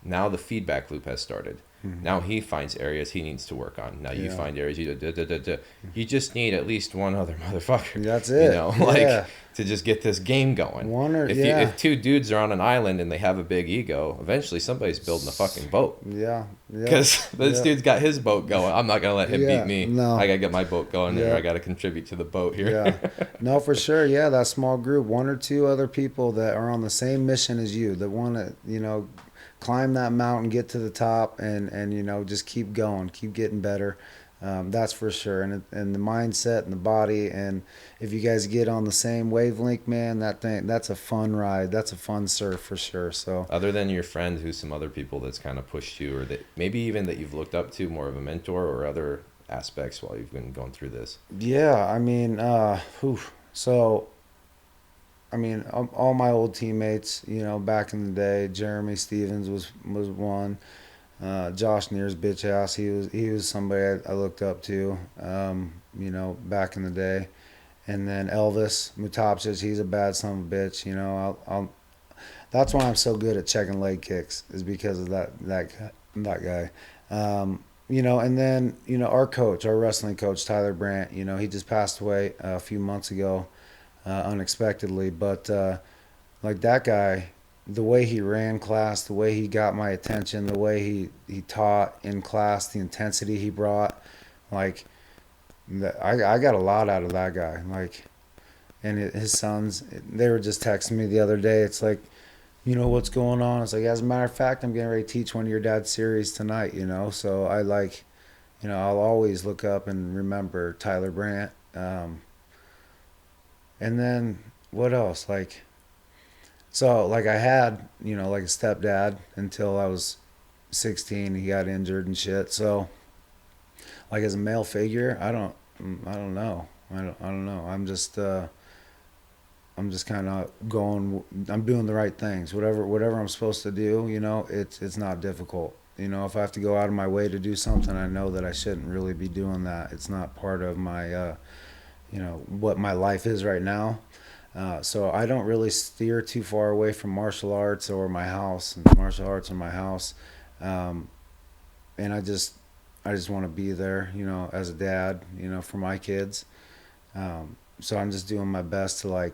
now the feedback loop has started. Now he finds areas he needs to work on. Now you find areas you just need at least one other motherfucker. That's it. To just get this game going. If two dudes are on an island and they have a big ego, eventually somebody's building a fucking boat. Yeah. Because this dude's got his boat going. I'm not gonna let him beat me. No. I gotta get my boat going there. I gotta contribute to the boat here. Yeah. No, for sure. Yeah, that small group, one or two other people that are on the same mission as you, that want to, climb that mountain, get to the top, and just keep going, keep getting better. That's for sure. And the mindset and the body, and if you guys get on the same wavelength, man, that's a fun ride. That's a fun surf for sure. So other than your friend, who's some other people that's kind of pushed you, or that maybe even that you've looked up to, more of a mentor or other aspects while you've been going through this? Yeah, I mean, so I mean, all my old teammates, you know, back in the day, Jeremy Stevens was one. Josh Neer's bitch ass, he was somebody I looked up to, you know, back in the day. And then Elvis Mutapcic, he's a bad son of a bitch. You know, that's why I'm so good at checking leg kicks, is because of that guy. You know, and then, you know, our coach, our wrestling coach, Tyler Brandt, you know, he just passed away a few months ago, unexpectedly. But like that guy, the way he ran class, the way he got my attention, the way he taught in class, the intensity he brought, like I got a lot out of that guy. Like, and his sons, they were just texting me the other day. It's like, you know, what's going on? It's like, as a matter of fact, I'm getting ready to teach one of your dad's series tonight, you know? So I like, you know, I'll always look up and remember Tyler Brandt. And then what else? Like, so like I had, you know, like a stepdad until I was 16. He got injured and shit. So like as a male figure, I don't know. I don't know. I'm just kind of going. I'm doing the right things. Whatever I'm supposed to do, you know, it's not difficult. You know, if I have to go out of my way to do something, I know that I shouldn't really be doing that. It's not part of my, you know, what my life is right now. So I don't really steer too far away from martial arts or my house, and martial arts or my house. Um, and I just want to be there, you know, as a dad, you know, for my kids. So I'm just doing my best to like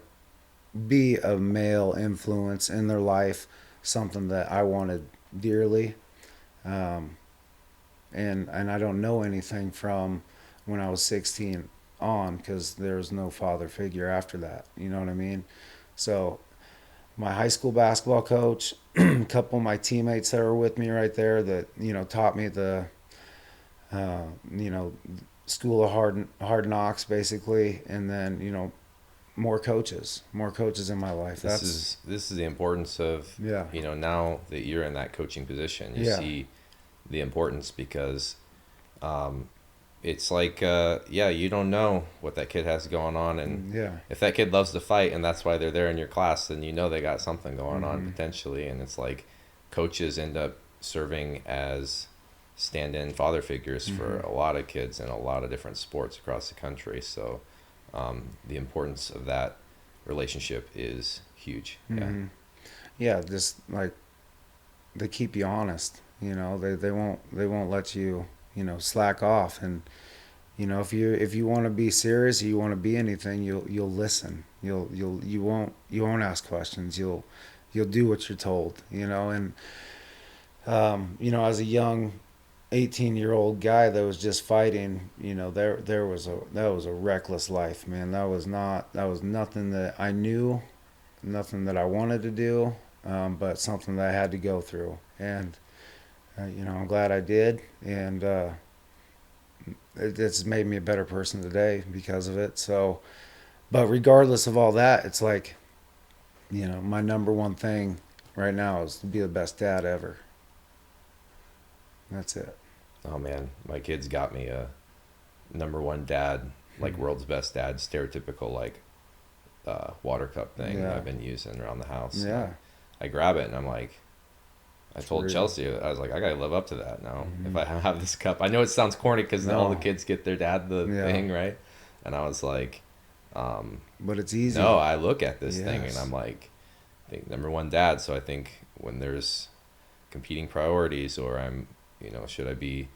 be a male influence in their life, something that I wanted dearly. Um, and I don't know anything from when I was 16 on, because there was no father figure after that. You know what I mean? So my high school basketball coach, a couple of my teammates that were with me right there that, you know, taught me the, you know, school of hard knocks basically, and then, you know, more coaches in my life. This is the importance of, Yeah, you know, now that you're in that coaching position, you yeah, see the importance, because um, it's like, yeah, you don't know what that kid has going on, and yeah. if that kid loves to fight and that's why they're there in your class, then you know they got something going on Hmm. potentially. And it's like coaches end up serving as stand-in father figures for Hmm. a lot of kids in a lot of different sports across the country. So the importance of that relationship is huge. Yeah. Hmm. Yeah, just like they keep you honest. You know, they won't let you, you know, slack off. And you know, if you want to be serious, you want to be anything, you'll listen. You won't ask questions. You'll do what you're told. You know, and you know, as a young 18-year-old guy that was just fighting, you know, that was a reckless life, man. That was nothing that I knew, nothing that I wanted to do, but something that I had to go through. And you know, I'm glad I did, and it's made me a better person today because of it. So, but regardless of all that, it's like, you know, my number one thing right now is to be the best dad ever. That's it. Oh man, my kids got me a number one dad, like world's best dad, stereotypical like water cup thing that Yeah, I've been using around the house. And yeah, I grab it and I'm like, I it's told real. Chelsea, I was like, I gotta live up to that now. If Hmm. I have this cup, I know it sounds corny because all the No, kids get their dad the yeah, thing, right? And I was like, um, but it's no, easy. I look at this thing and I'm Yes. like, I think number one dad. So I think when there's competing priorities, or I'm, you know, should I be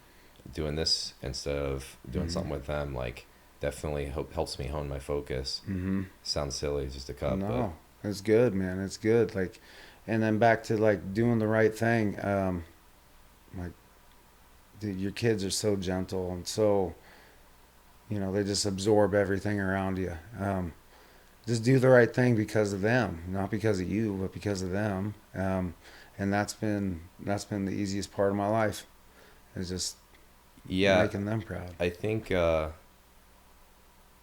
doing this instead of doing Hmm. something with them, like definitely helps me hone my focus. Hmm. Sounds silly, just a cup, but No, it's good, man. It's good. Like, and then back to like doing the right thing. Like, dude, your kids are so gentle and so, you know, they just absorb everything around you. Just do the right thing because of them, not because of you, but because of them. And that's been the easiest part of my life, is just yeah, making them proud. I think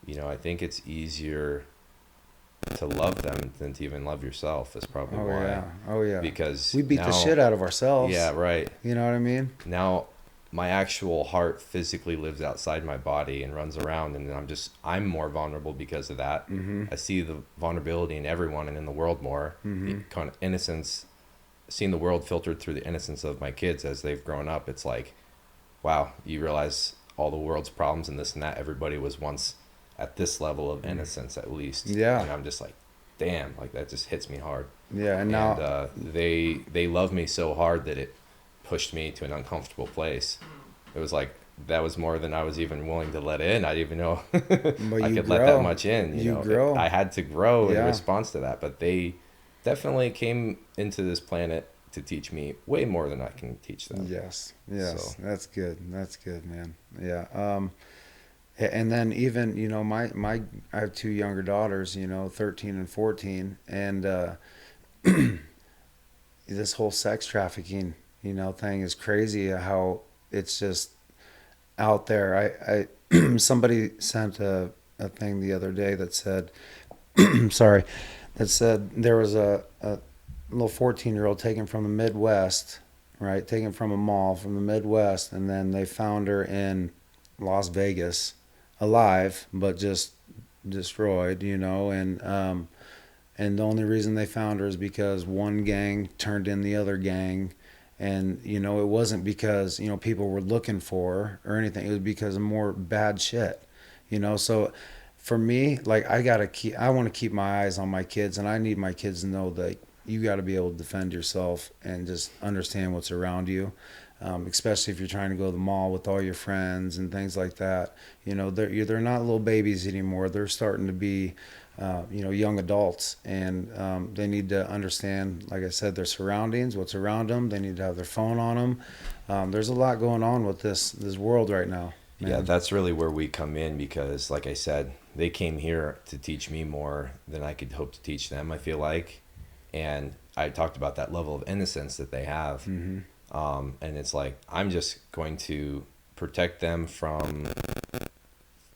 you know, I think it's easier to love them than to even love yourself, is probably Oh why. yeah, oh yeah. Because We beat the now, shit out of ourselves. yeah, right. You know what I mean? Now my actual heart physically lives outside my body and runs around, and I'm more vulnerable because of that. Mm-hmm. I see the vulnerability in everyone and in the world more. The Mm-hmm. kind of innocence, seeing the world filtered through the innocence of my kids as they've grown up. It's like, wow, you realize all the world's problems and this and that. Everybody was once at this level of innocence at least. Yeah. And I'm just like, damn, like that just hits me hard. Yeah. And And now, they love me so hard that it pushed me to an uncomfortable place. It was like that was more than I was even willing to let in. I didn't even know but I you could let that grow. much in. You grow. I had to grow in Yeah. response to that. But they definitely came into this planet to teach me way more than I can teach them. Yes. Yes. So That's good. That's good, man. Yeah. And then even, my I have two younger daughters, 13 and 14, and this whole sex trafficking, thing is crazy. How it's just out there. I somebody sent a thing the other day that said, sorry, that said there was a little 14-year-old taken from the Midwest, right? Taken from a mall from the Midwest, and then they found her in Las Vegas, alive, but just destroyed, and the only reason they found her is because one gang turned in the other gang. And, it wasn't because, people were looking for her or anything. It was because of more bad shit, So for me, like, I want to keep my eyes on my kids, and I need my kids to know that you got to be able to defend yourself and just understand what's around you. Especially if you're trying to go to the mall with all your friends and things like that. They're not little babies anymore. They're starting to be, young adults, and they need to understand, like I said, their surroundings, what's around them. They need to have their phone on them. There's a lot going on with this world right now, man. yeah, that's really where we come in because, like I said, they came here to teach me more than I could hope to teach them, I feel like. And I talked about that level of innocence that they have. Mm-hmm. And it's like, I'm just going to protect them from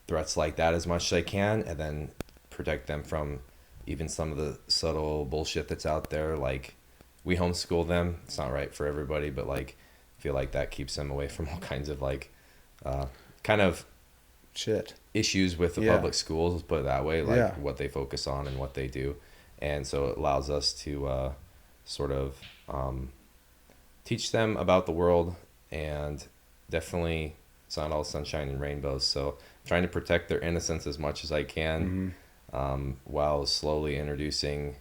threats like that as much as I can, and then protect them from even some of the subtle bullshit that's out there. Like, we homeschool them. It's not right for everybody, but like, I feel like that keeps them away from all kinds of like, kind of Shit. issues with the Yeah. public schools, let's put it that way, like Yeah. what they focus on and what they do. And so it allows us to sort of teach them about the world, and definitely it's not all sunshine and rainbows. So trying to protect their innocence as much as I can, while slowly introducing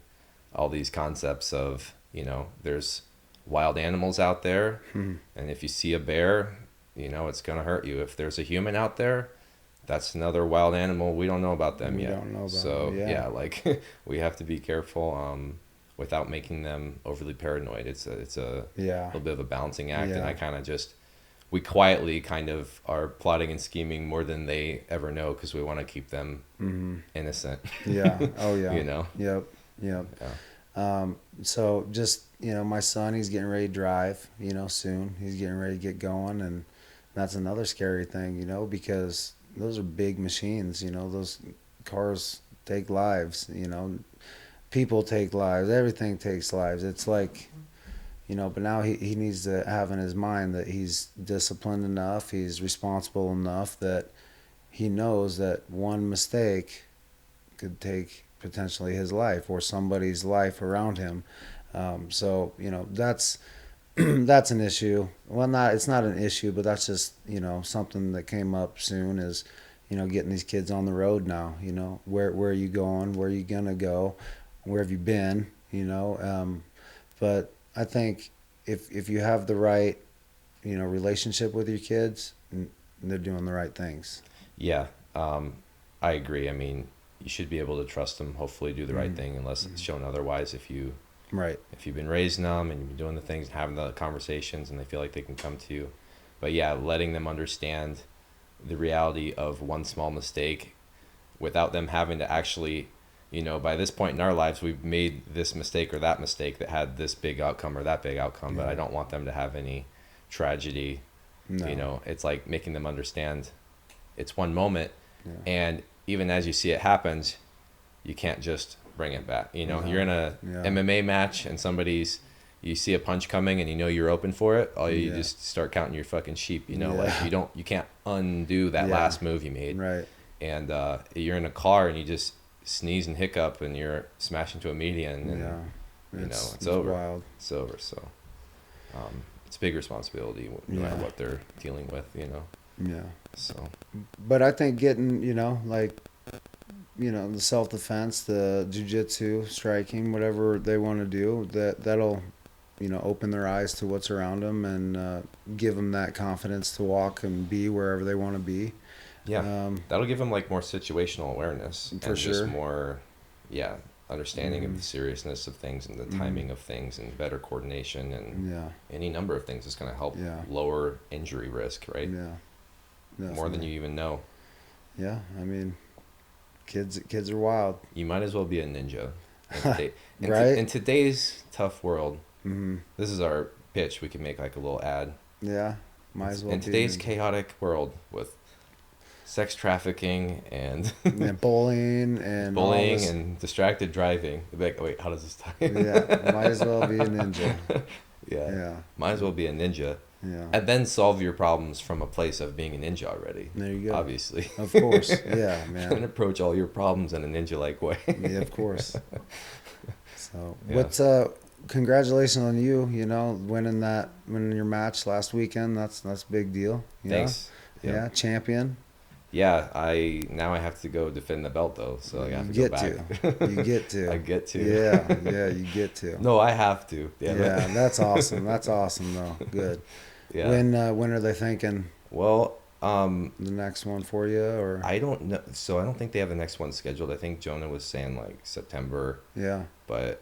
all these concepts of, there's wild animals out there, Mm-hmm. and if you see a bear, it's going to hurt you. If there's a human out there, that's another wild animal. We don't know about them We yet. don't know about so them, yeah. like we have to be careful without making them overly paranoid. It's a Yeah. little bit of a balancing act, and Yeah. I kind of we quietly kind of are plotting and scheming more than they ever know because we want to keep them Mm-hmm. innocent. Yeah. Oh yeah. Yeah. Yep. So just, my son, he's getting ready to drive, soon. He's getting ready to get going, and that's another scary thing, because those are big machines, those cars take lives, people take lives, everything takes lives. It's like, but now he needs to have in his mind that he's disciplined enough, he's responsible enough that he knows that one mistake could take potentially his life or somebody's life around him. So that's that's an issue. Well, it's not an issue, but that's just something that came up soon is getting these kids on the road now. Where are you going? Where are you gonna go? Where have you been? But I think if you have the right relationship with your kids, they're doing the right things. Yeah, I agree. I mean, you should be able to trust them, hopefully do the right thing, unless it's shown otherwise. If you've been raising them and you've been doing the things and having the conversations and they feel like they can come to you. But yeah, letting them understand the reality of one small mistake without them having to actually, by this point in our lives, we've made this mistake or that mistake that had this big outcome or that big outcome, but I don't want them to have any tragedy. No. It's like making them understand it's one moment, Yeah. and even as you see it happens, you can't just bring it back. You're in a Yeah. MMA match and somebody's, you see a punch coming and you know you're open for it, you Yeah. just start counting your fucking sheep. You know, Yeah. like you can't undo that Yeah. last move you made. Right. And you're in a car and you just sneeze and hiccup and you're smashed into a median and Yeah. it's over. Wild. It's over. So it's a big responsibility no matter what they're dealing with. You know. Yeah. So. But I think getting like the self-defense, the jiu-jitsu, striking, whatever they want to do, that'll open their eyes to what's around them and give them that confidence to walk and be wherever they want to be. Yeah, that'll give them like more situational awareness For and sure. just more, understanding of the seriousness of things and the timing of things and better coordination and any number of things is going to help lower injury risk, right? Yeah, definitely. More than you even know. Yeah, I mean, kids are wild. You might as well be a ninja. Right? In today's tough world, Mm-hmm. this is our pitch. We can make like a little ad. Yeah, might as well. In today's chaotic world with sex trafficking and bullying and distracted driving. Like, wait, how does this tie? Yeah, might as well be a ninja. Yeah. Might as well be a ninja. Yeah. And then solve your problems from a place of being a ninja already. There you go. Obviously. Of course. Yeah, man. And approach all your problems in a ninja-like way. Yeah, of course. So, what's congratulations on you, winning your match last weekend. That's a big deal. Thanks. Yeah, champion. Yeah, I have to go defend the belt though, so I have to go back. You get to. I get to. Yeah, you get to. No, I have to. Yeah, that's awesome. That's awesome though. Good. Yeah. When are they thinking? Well, the next one for you, or I don't know. So I don't think they have the next one scheduled. I think Jonah was saying like September. Yeah. But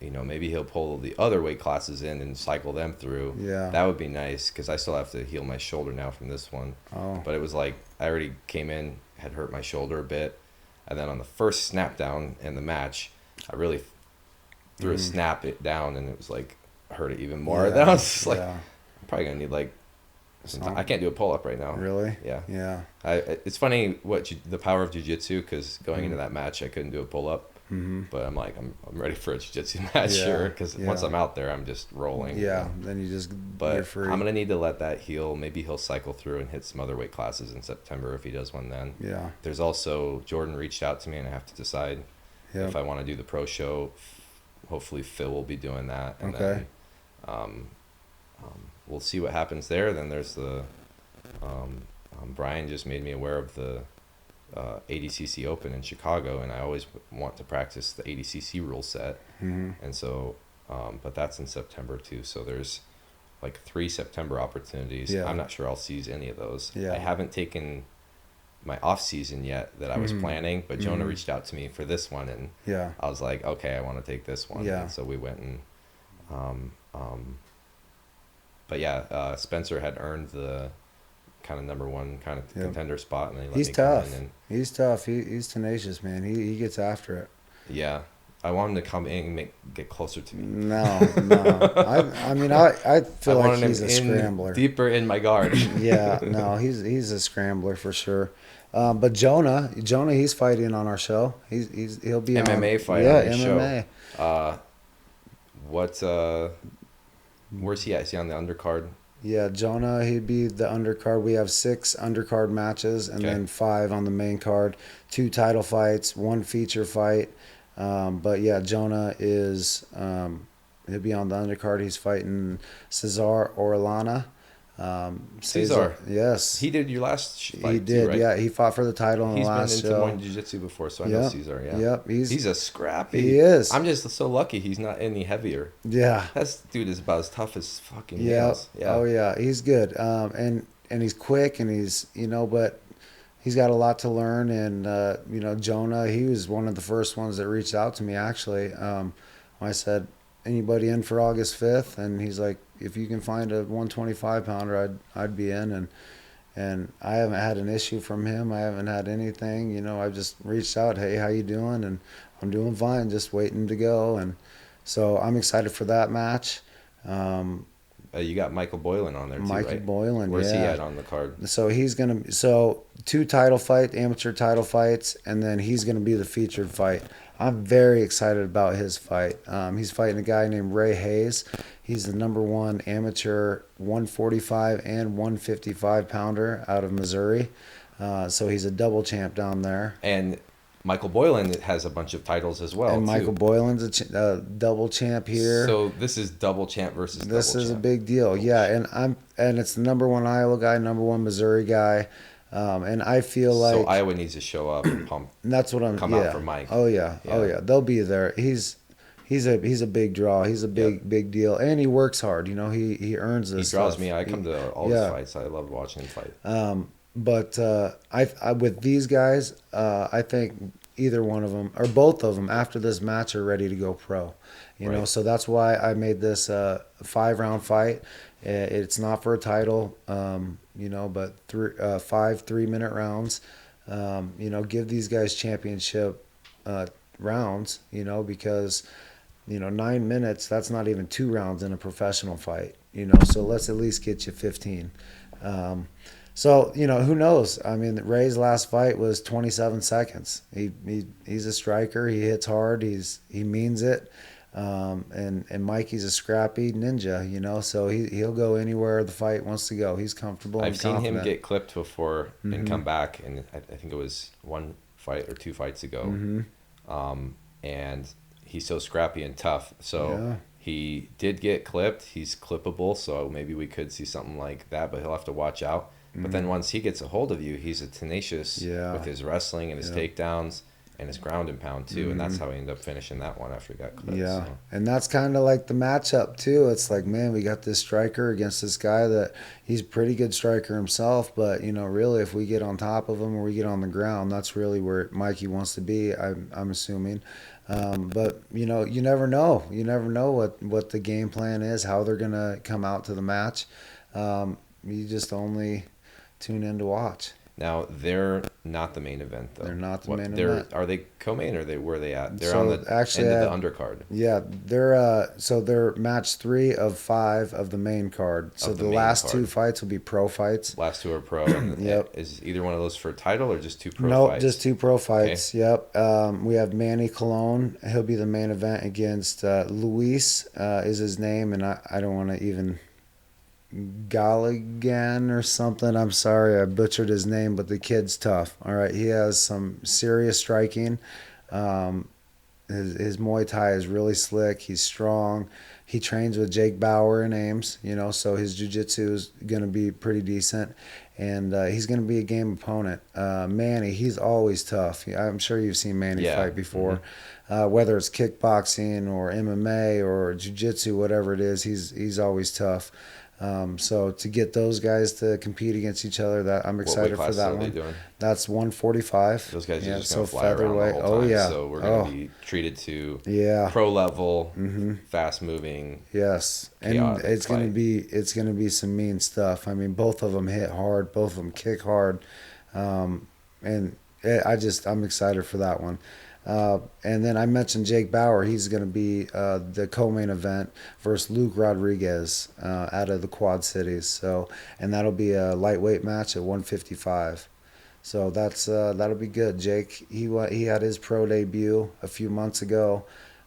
maybe he'll pull the other weight classes in and cycle them through. Yeah. That would be nice because I still have to heal my shoulder now from this one. Oh. But it was like I already came in, had hurt my shoulder a bit, and then on the first snap down in the match, I really threw a snap it down and it was like hurt it even more. Then I was just like, I'm probably gonna need like some time. I can't do a pull up right now. Really? Yeah. Yeah. It's funny the power of jiu-jitsu because going into that match I couldn't do a pull up. Mm-hmm. But I'm like, I'm ready for a jiu-jitsu match, sure, because once I'm out there, I'm just rolling. Yeah, then you're free. I'm going to need to let that heal. Maybe he'll cycle through and hit some other weight classes in September if he does one then. Yeah. There's also, Jordan reached out to me, and I have to decide if I want to do the pro show. Hopefully Phil will be doing that. And then we'll see what happens there. Then there's the, Brian just made me aware of the ADCC Open in Chicago, and I always want to practice the ADCC rule set. Mm-hmm. And so, but that's in September too. So there's like 3 September opportunities. Yeah. I'm not sure I'll seize any of those. Yeah. I haven't taken my off season yet that I was planning, but Jonah reached out to me for this one, and I was like, okay, I want to take this one. Yeah. And so we went and, but yeah, Spencer had earned the kind of number one kind of contender spot, and then he's tough. He's tough. He's tenacious, man. He gets after it. Yeah, I want him to come in and get closer to me. No. I feel like he's a scrambler. Deeper in my guard. Yeah, no, he's a scrambler for sure. But Jonah, he's fighting on our show. He'll be MMA fight on the show. Where's he at? Is he on the undercard? Yeah, Jonah, he'd be the undercard. We have 6 undercard matches and then 5 on the main card. 2 title fights, 1 feature fight. But yeah, Jonah is he'll be on the undercard. He's fighting Cesar Orellana. Cesar. Yes. He did your last fight. He did, too, right? yeah. He fought for the title in the last show. He's been into Moreno Jiu-Jitsu before, so I know Cesar, yeah. Yep. He's a scrappy. He is. I'm just so lucky he's not any heavier. Yeah. That dude is about as tough as fucking nails. Yeah. Oh, yeah. He's good. And he's quick, and he's, but he's got a lot to learn. And, Jonah, he was one of the first ones that reached out to me, actually. I said, anybody in for August 5th? And he's like, if you can find a 125 pounder, I'd be in. And I haven't had an issue from him. I haven't had anything. I've just reached out, hey, how you doing? And I'm doing fine, just waiting to go. And so I'm excited for that match. You got Michael Boylan on there too, Michael right? Boylan, Where's he at on the card? So he's gonna 2 amateur title fights, and then he's gonna be the featured fight. I'm very excited about his fight. He's fighting a guy named Ray Hayes. He's the number one amateur 145 and 155 pounder out of Missouri. So he's a double champ down there. And Michael Boylan has a bunch of titles as well And Michael too. Boylan's a double champ here. So this is double champ versus This double is a champ. big deal. Holy Yeah, shit. and it's the number one Iowa guy, number one Missouri guy. And I feel So like Iowa needs to show up and pump, and that's what I'm. come out Yeah. for Mike. Oh yeah. Oh Yeah. yeah. They'll be there. He's a big draw. He's a Yep. big deal, and he works hard. You know, he earns He this draws stuff. me. I come to all his Yeah. fights. I love watching him fight. But I with these guys, I think either one of them or both of them after this match are ready to go pro. You know, Right. so that's why I made this a 5-round fight. It's not for a title, you know, but 5 3-minute rounds. You know, give these guys championship rounds. You know, because 9 minutes, that's not even 2 rounds in a professional fight. You know, so let's at least get you 15. So who knows? I mean, Ray's last fight was 27 seconds. He's a striker. He hits hard. He means it. And Mikey's a scrappy ninja. So he'll go anywhere the fight wants to go. He's comfortable. I've and seen him confident. get clipped before and come back, and I think it was one fight or 2 fights ago. And he's so scrappy and tough. So Yeah. he did get clipped. He's clippable, so maybe we could see something like that, but he'll have to watch out. But then once he gets a hold of you, he's a tenacious Yeah. with his wrestling and his Yeah. takedowns and his ground and pound too, and that's how he ended up finishing that one after he got clipped. Yeah, So. and that's kind of like the matchup too. It's like, man, we got this striker against this guy that he's a pretty good striker himself, but really, if we get on top of him or we get on the ground, that's really where Mikey wants to be. I'm assuming, but you never know. You never know what the game plan is, how they're gonna come out to the match. You just only tune in to watch. Now they're not the main event though. They're not the What- main they're, event. Are they co-main or where are they at? They're So, on the actually, end of the undercard. Yeah, they're match 3 of 5 of the main card. So Of the the main last card. 2 fights will be pro fights. Last two are pro. And Yep. Is either one of those for a title or just two pro Nope, fights? just 2 pro fights. Yep. We have Manny Colon. He'll be the main event against Luis is his name, and I don't want to even Galligan or something. I'm sorry, I butchered his name, but the kid's tough. All right, he has some serious striking. His Muay Thai is really slick. He's strong. He trains with Jake Bauer in Ames, so his jiu-jitsu is going to be pretty decent. And he's going to be a game opponent. Manny, he's always tough. I'm sure you've seen Manny Yeah. fight before. Whether it's kickboxing or MMA or jiu-jitsu, whatever it is, he's always tough. So to get those guys to compete against each other, that I'm What weight excited for class that are they one. doing? That's 145. Those guys Yeah, are just so going to fly around the featherweight. whole time. Oh yeah. So we're going to be treated to Yeah. pro level, fast moving. Yes, and Chaotic it's gonna fight. be some mean stuff. I mean, both of them hit hard, both of them kick hard, and I'm excited for that one. And then I mentioned Jake Bauer. He's going to be the co-main event versus Luke Rodriguez out of the Quad Cities. So, and that'll be a lightweight match at 155. So that'll be good. Jake, he had his pro debut a few months ago.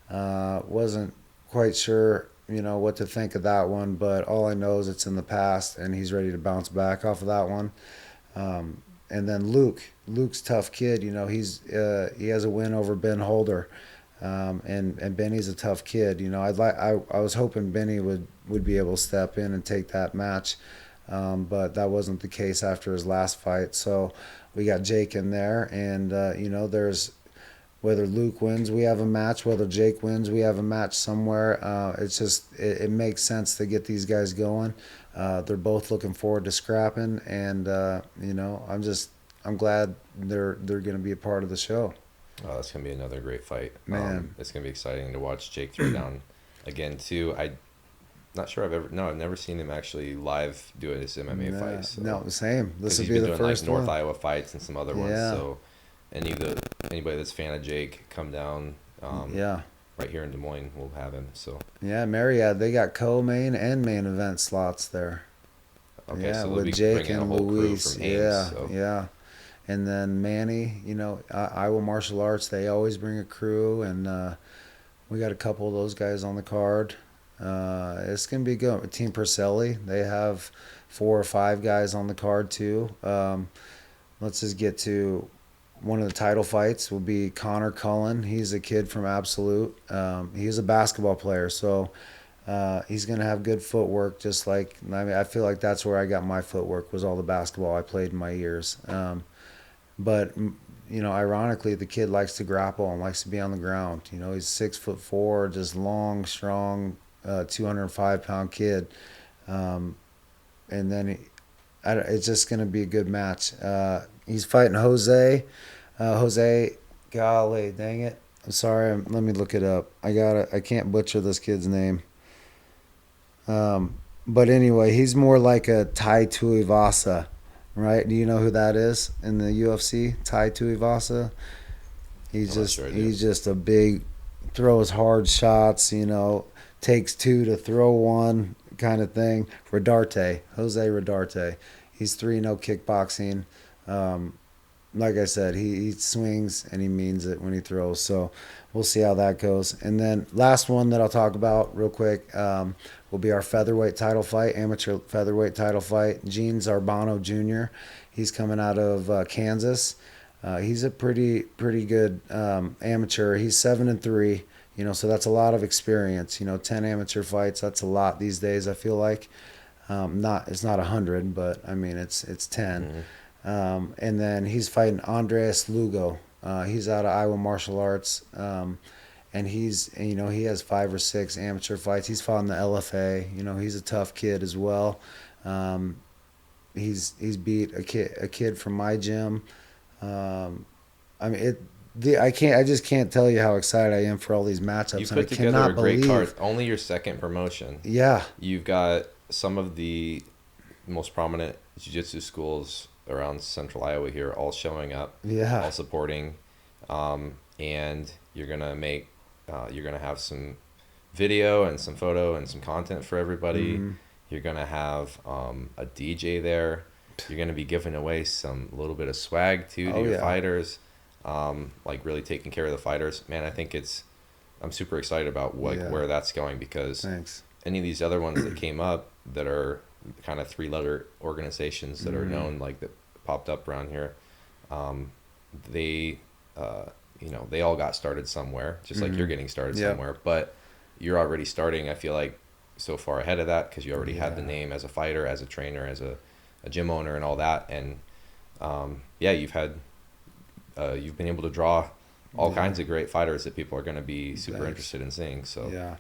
Wasn't quite sure, what to think of that one, but all I know is it's in the past, and he's ready to bounce back off of that one. And then Luke's tough kid. He has a win over Ben Holder, and Benny's a tough kid. I was hoping Benny would be able to step in and take that match, but that wasn't the case after his last fight. So we got Jake in there, and there's whether Luke wins, we have a match. Whether Jake wins, we have a match somewhere. It's just it makes sense to get these guys going. They're both looking forward to scrapping, and I'm glad they're going to be a part of the show. Oh, that's going to be another great fight. Man. It's going to be exciting to watch Jake throw down again too. Not sure I've never seen him actually live do his MMA fights. So. No, same. This 'Cause will he's be been the doing first like North one. Iowa fights and some other ones. Yeah. So anybody that's a fan of Jake, come down. Yeah. Right here in Des Moines, we'll have him. So Yeah, Marriott, they got co-main and main event slots there. okay, Yeah, so they'll with be Jake bringing a and whole Luis. crew from Ames. Yeah, So. yeah. And then Manny, Iowa Martial Arts, they always bring a crew, and we got a couple of those guys on the card. It's gonna be good. Team Perselli, they have 4 or 5 guys on the card too. Let's just get to one of the title fights. Will be Connor Cullen. He's a kid from Absolute. He's a basketball player, so he's gonna have good footwork. Just like I feel like that's where I got my footwork, was all the basketball I played in my years. But ironically, the kid likes to grapple and likes to be on the ground. He's 6'4", just long, strong, 205-pound kid. And then it's just going to be a good match. He's fighting Jose. Jose, golly, dang it. I'm sorry. Let me look it up. I can't butcher this kid's name. But anyway, he's more like a Tai Tuivasa. Right? Do you know who that is in the UFC? Tai Tuivasa. He's just a big, throws hard shots. Takes 2 to throw 1 kind of thing. Jose Rodarte. He's 3-0 kickboxing. Like I said, he swings and he means it when he throws. So we'll see how that goes. And then last one that I'll talk about real quick will be our featherweight title fight, amateur featherweight title fight. Gene Zarbano Jr. He's coming out of Kansas. He's a pretty good amateur. He's 7-3. So that's a lot of experience. 10 amateur fights. That's a lot these days, I feel like. It's not 100, but I mean it's 10. Mm-hmm. And then he's fighting Andreas Lugo. He's out of Iowa Martial Arts. And he has 5 or 6 amateur fights. He's fought in the LFA. He's a tough kid as well. He's beat a kid from my gym. I just can't tell you how excited I am for all these matchups. You put together a great card. Only your second promotion. Yeah. You've got some of the most prominent jiu-jitsu schools around central Iowa here all showing up. Yeah. All supporting. And you're gonna have some video and some photo and some content for everybody. Mm-hmm. You're gonna have a DJ there. You're gonna be giving away some little bit of swag too to your fighters, like really taking care of the fighters. Man, I'm super excited about where that's going, because any of these other ones that came up that are kind of 3-letter organizations that are known, like that popped up around here, they all got started somewhere, just like you're getting started somewhere, but you're already starting, I feel like, so far ahead of that, because you already had the name as a fighter, as a trainer, as a gym owner and all that. And you've been able to draw all kinds of great fighters that people are going to be super interested in seeing. So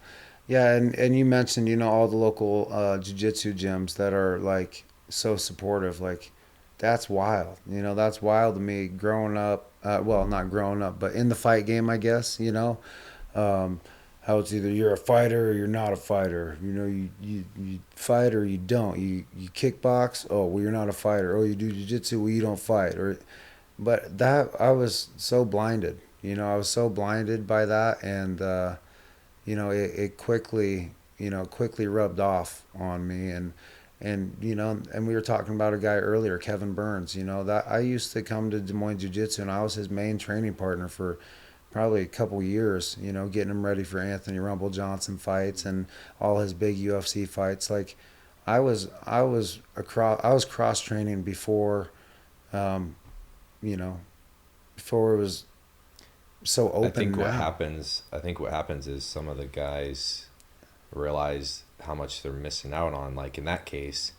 and you mentioned all the local jiu-jitsu gyms that are like so supportive. Like, that's wild. That's wild to me growing up. Well, not growing up, but in the fight game, I guess. How it's either you're a fighter or you're not a fighter. You fight or you don't. You kickbox. Oh, well, you're not a fighter. Oh, you do jiu-jitsu. Well, you don't fight. But that, I was so blinded. I was so blinded by that, and it quickly rubbed off on me. And we were talking about a guy earlier, Kevin Burns. That I used to come to Des Moines Jiu-Jitsu, and I was his main training partner for probably a couple years, getting him ready for Anthony Rumble Johnson fights and all his big UFC fights. Like, I was cross training before, before it was so open. I think what happens is some of the guys realize how much they're missing out on. Like, in that case,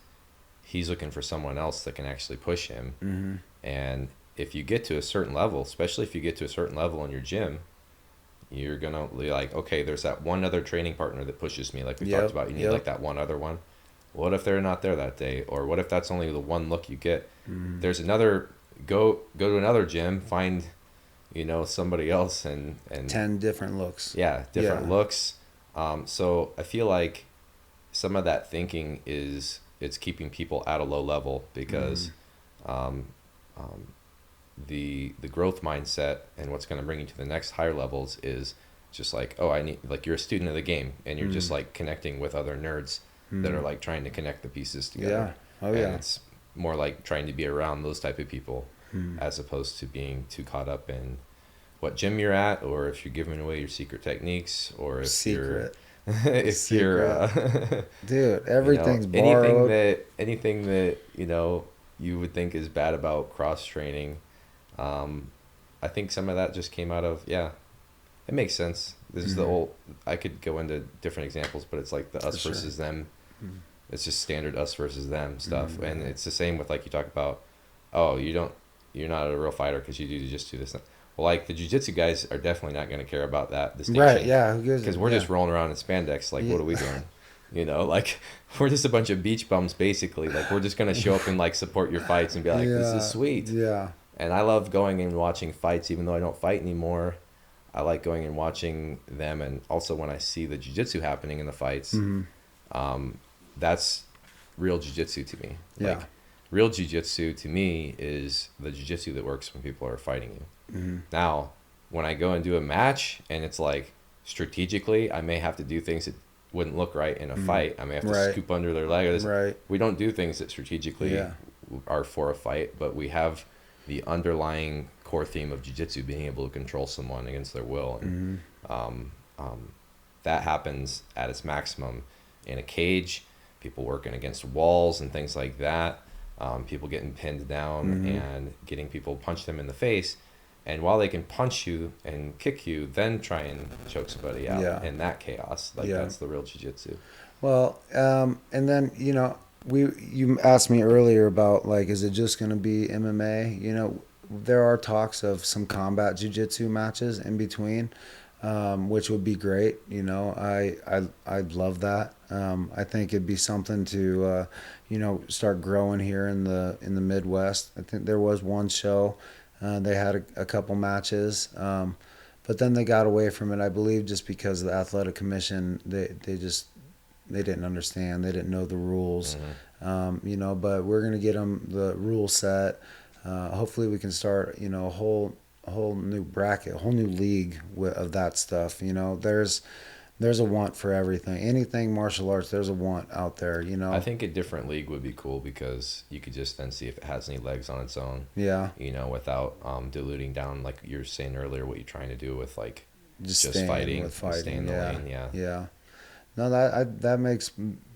he's looking for someone else that can actually push him. Mm-hmm. And if you get to a certain level, especially if you get to a certain level in your gym, you're going to be like, okay, there's that one other training partner that pushes me. Like we talked about, you need like that one other one. What if they're not there that day? Or what if that's only the one look you get? Mm. There's another, go to another gym, find, somebody else and 10 different looks. Yeah, different looks. So I feel like some of that thinking it's keeping people at a low level, because the growth mindset and what's going to bring you to the next higher levels is just like, you're a student of the game, and you're just like connecting with other nerds that are like trying to connect the pieces together. Yeah. And it's more like trying to be around those type of people. as opposed to being too caught up in what gym you're at, or if you're giving away your secret techniques, or if Secret. you're if you're Dude, you know, everything's borrowed. anything that you know you would think is bad about cross training. I think some of that just came out of, yeah, it makes sense. This is the old, I could go into different examples, but it's like the us For sure. versus them. It's just standard us versus them stuff. Mm-hmm. And it's the same with, like, you talk about, oh, you're not a real fighter because you do just do this. Well, like, the jiu-jitsu guys are definitely not going to care about that distinction. Right, yeah. Who gives Because a- we're yeah. just rolling around in spandex. Like, Yeah. what are we doing? You know, like, we're just a bunch of beach bums, basically. Like, we're just going to show up and, like, support your fights and be like, this is sweet. Yeah. And I love going and watching fights, even though I don't fight anymore. I like going and watching them, and also when I see the jiu-jitsu happening in the fights, that's real jiu-jitsu to me. Yeah. Like, real jiu-jitsu to me is the jiu-jitsu that works when people are fighting you. Now, when I go and do a match, and it's like, strategically, I may have to do things that wouldn't look right in a fight. I may have to Right. scoop under their leg. Or this. Right. We don't do things that strategically Yeah. are for a fight, but we have the underlying core theme of jiu-jitsu, being able to control someone against their will. And that happens at its maximum in a cage, people working against walls and things like that, people getting pinned down and getting people punch them in the face. And while they can punch you and kick you, then try and choke somebody out Yeah. in that chaos. Like, Yeah. that's the real jiu-jitsu. Well, and then, you know, you asked me earlier about, like, is it just going to be MMA? You know, there are talks of some combat jiu-jitsu matches in between, which would be great. You know, I'd love that. I think it'd be something to, you know, start growing here in the Midwest. I think there was one show, they had a couple matches, but then they got away from it, I believe, just because the athletic commission, they didn't understand. They didn't know the rules, you know, but we're going to get them the rule set. Hopefully we can start, you know, a whole new bracket, a whole new league of that stuff. You know, there's a want for everything. Anything martial arts, there's a want out there, you know. I think a different league would be cool, because you could just then see if it has any legs on its own. Yeah. You know, without diluting down, like you were saying earlier, what you're trying to do with, like, Just just staying fighting, with fighting. stay in the Yeah. lane. Yeah. Yeah. No, that makes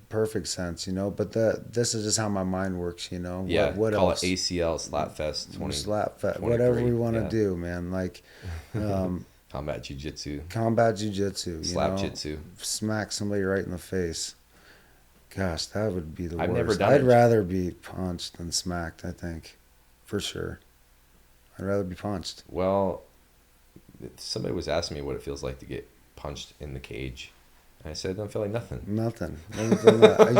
perfect sense, you know. But this is just how my mind works, you know. Yeah. What Call else? it ACL Slapfest 20. Slap fest, 23, whatever we want to yeah. do, man. Like, Combat jiu-jitsu. combat jiu-jitsu, you Slap know, jitsu. smack somebody right in the face. Gosh, that would be the I've worst. never done I'd it. rather be punched than smacked, I think, for sure. I'd rather be punched. Well, somebody was asking me what it feels like to get punched in the cage. And I said, I don't feel like nothing. Nothing.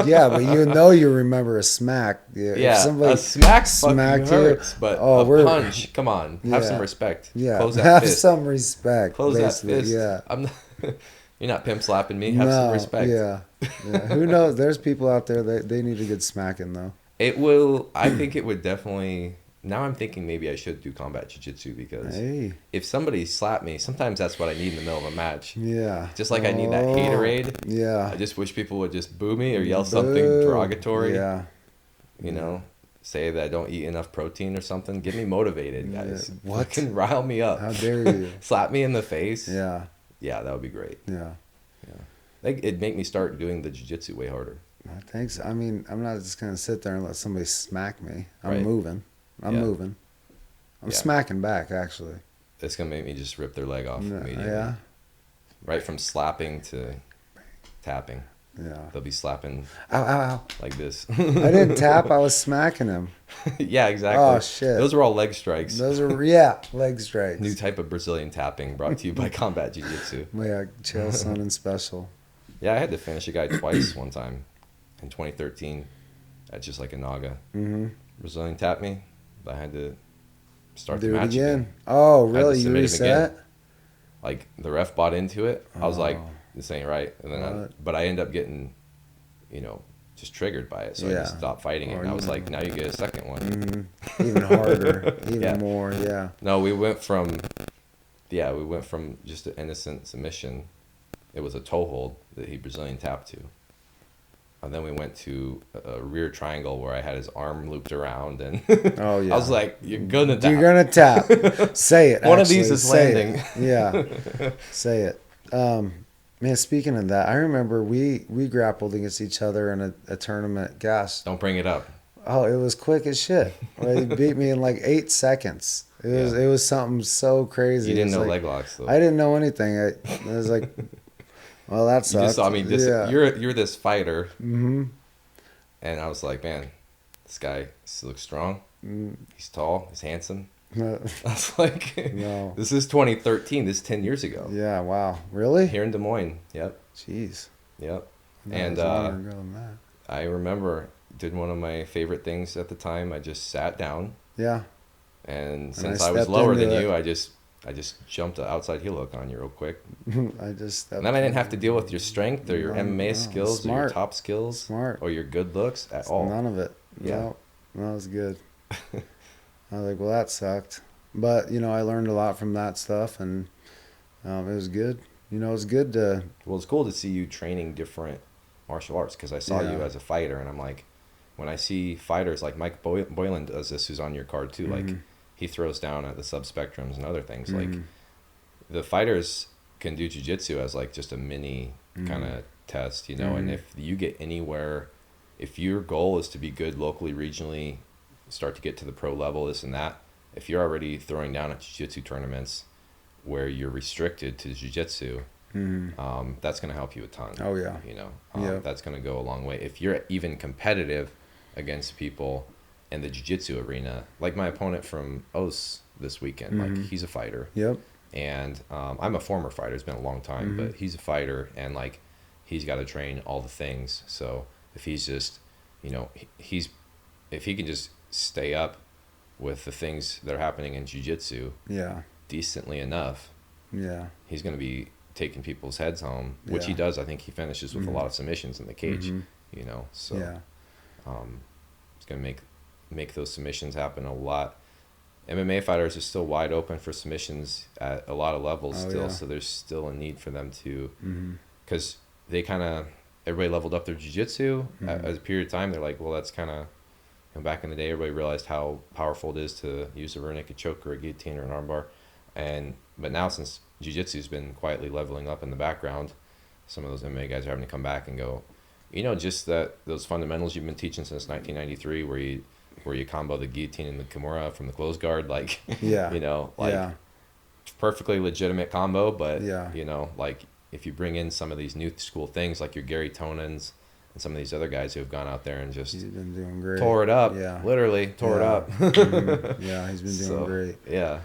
Yeah, but you know, you remember a smack. Yeah, if somebody a smack smacked fucking you, hurts, but oh, a we're- punch, come on, have Yeah. some respect. Yeah, Close that have fist. some respect. Close that basically. fist. Yeah. I'm not, you're not pimp slapping me. Have some respect. Yeah. Who knows? There's people out there that they need to get smacking though. It will. I think it would definitely. Now I'm thinking maybe I should do combat jiu-jitsu, because Hey. if somebody slapped me, sometimes that's what I need in the middle of a match. Yeah. Just like I need that Oh, haterade. Yeah. I just wish people would just boo me or yell something Boo. derogatory. Yeah. You know, say that I don't eat enough protein or something. Get me motivated, guys. Yeah. What? Fucking rile me up. How dare you? Slap me in the face. Yeah. Yeah, that would be great. Yeah. Like, it'd make me start doing the jiu-jitsu way harder. Thanks. I mean, I'm not just gonna sit there and let somebody smack me. I'm Right. moving. I'm Yeah. moving. I'm Yeah. smacking back, actually. It's gonna make me just rip their leg off immediately. Yeah. Right from slapping to tapping. Yeah. They'll be slapping Ow, ow, ow. like this. I didn't tap. I was smacking him. Yeah, exactly. Oh, shit. Those were all leg strikes. Those are, yeah, leg strikes. New type of Brazilian tapping brought to you by Combat Jiu-Jitsu. Yeah, chill, son, and special. Yeah, I had to finish a guy twice one time in 2013 at just like a Naga. Mm-hmm. Brazilian tapped me, but I had to start Do the it match again. Oh, Had to really? You submit him reset? Like, the ref bought into it. I was like, Oh. this ain't right. And then but I ended up getting, you know, just triggered by it. So I Yeah. just stopped fighting it. Or And I was you- like, now you get a second one. Mm-hmm. Even harder, even Yeah. more. Yeah. No, we went from just an innocent submission. It was a toe hold that he Brazilian tapped to. And then we went to a rear triangle where I had his arm looped around, and Oh I yeah. was like, "You're gonna You're tap. gonna tap. Say it. One of Actually, these is say landing." it. Yeah. Say it. Man, speaking of that, I remember we grappled against each other in a tournament. Gosh, Don't bring it up. oh, it was quick as shit. He beat me in like 8 seconds. Yeah. It was something so crazy. You It didn't was know like, leg locks though. I didn't know anything. I was like, well, that You just sucked. saw me. Yeah. You're this fighter, Mm-hmm. and I was like, man, this guy looks strong. He's tall. He's handsome. I was like, No. this is 2013. This is 10 years ago. Yeah. Wow. Really? Here in Des Moines. Yep. Jeez. Yep. No, And it was longer ago than that. I remember did one of my favorite things at the time. I just sat down, Yeah. and I since I was stepped lower than into you, it. I just jumped an outside heel hook on you real quick. I just stepped And then I didn't in. have to deal with your strength or your No, MMA no, skills or your smart. top skills Smart. or your good looks at all. None of it. Yeah. No, that was good. I was like, well, that sucked. But, I learned a lot from that stuff, and it was good. It was good to... Well, it's cool to see you training different martial arts because I saw Yeah. you as a fighter, and I'm like, when I see fighters like Mike Boylan does this, who's on your card too, like he throws down at the subspectrums and other things. Like the fighters can do jiu-jitsu as like just a mini kind of test, and if you get anywhere, if your goal is to be good locally, regionally, start to get to the pro level, this and that, if you're already throwing down at jiu-jitsu tournaments where you're restricted to jiu-jitsu, that's going to help you a ton. Oh, yeah. Yeah. That's going to go a long way. If you're even competitive against people in the jiu-jitsu arena, like my opponent from OS this weekend, like he's a fighter. Yep. And I'm a former fighter. It's been a long time, but he's a fighter, and like he's got to train all the things. So if he's just, if he can just stay up with the things that are happening in jiu-jitsu Yeah. decently enough, Yeah. he's going to be taking people's heads home, which he Yeah. does. I think he finishes with a lot of submissions in the cage, so Yeah. it's going to make those submissions happen a lot. MMA fighters are still wide open for submissions at a lot of levels still, so there's still a need for them to, because they everybody leveled up their jiu-jitsu at a period of time. They're like, well, that's kind of, back in the day, everybody realized how powerful it is to use a rear naked choke or a guillotine or an armbar, but now since jiu-jitsu's been quietly leveling up in the background, some of those MMA guys are having to come back and go, just those fundamentals you've been teaching since 1993, where you combo the guillotine and the kimura from the closed guard, like, perfectly legitimate combo, but like if you bring in some of these new school things like your Gary Tonans and some of these other guys who have gone out there and just He's been doing great. tore it up, literally tore it up. Yeah, he's been doing great. Yeah.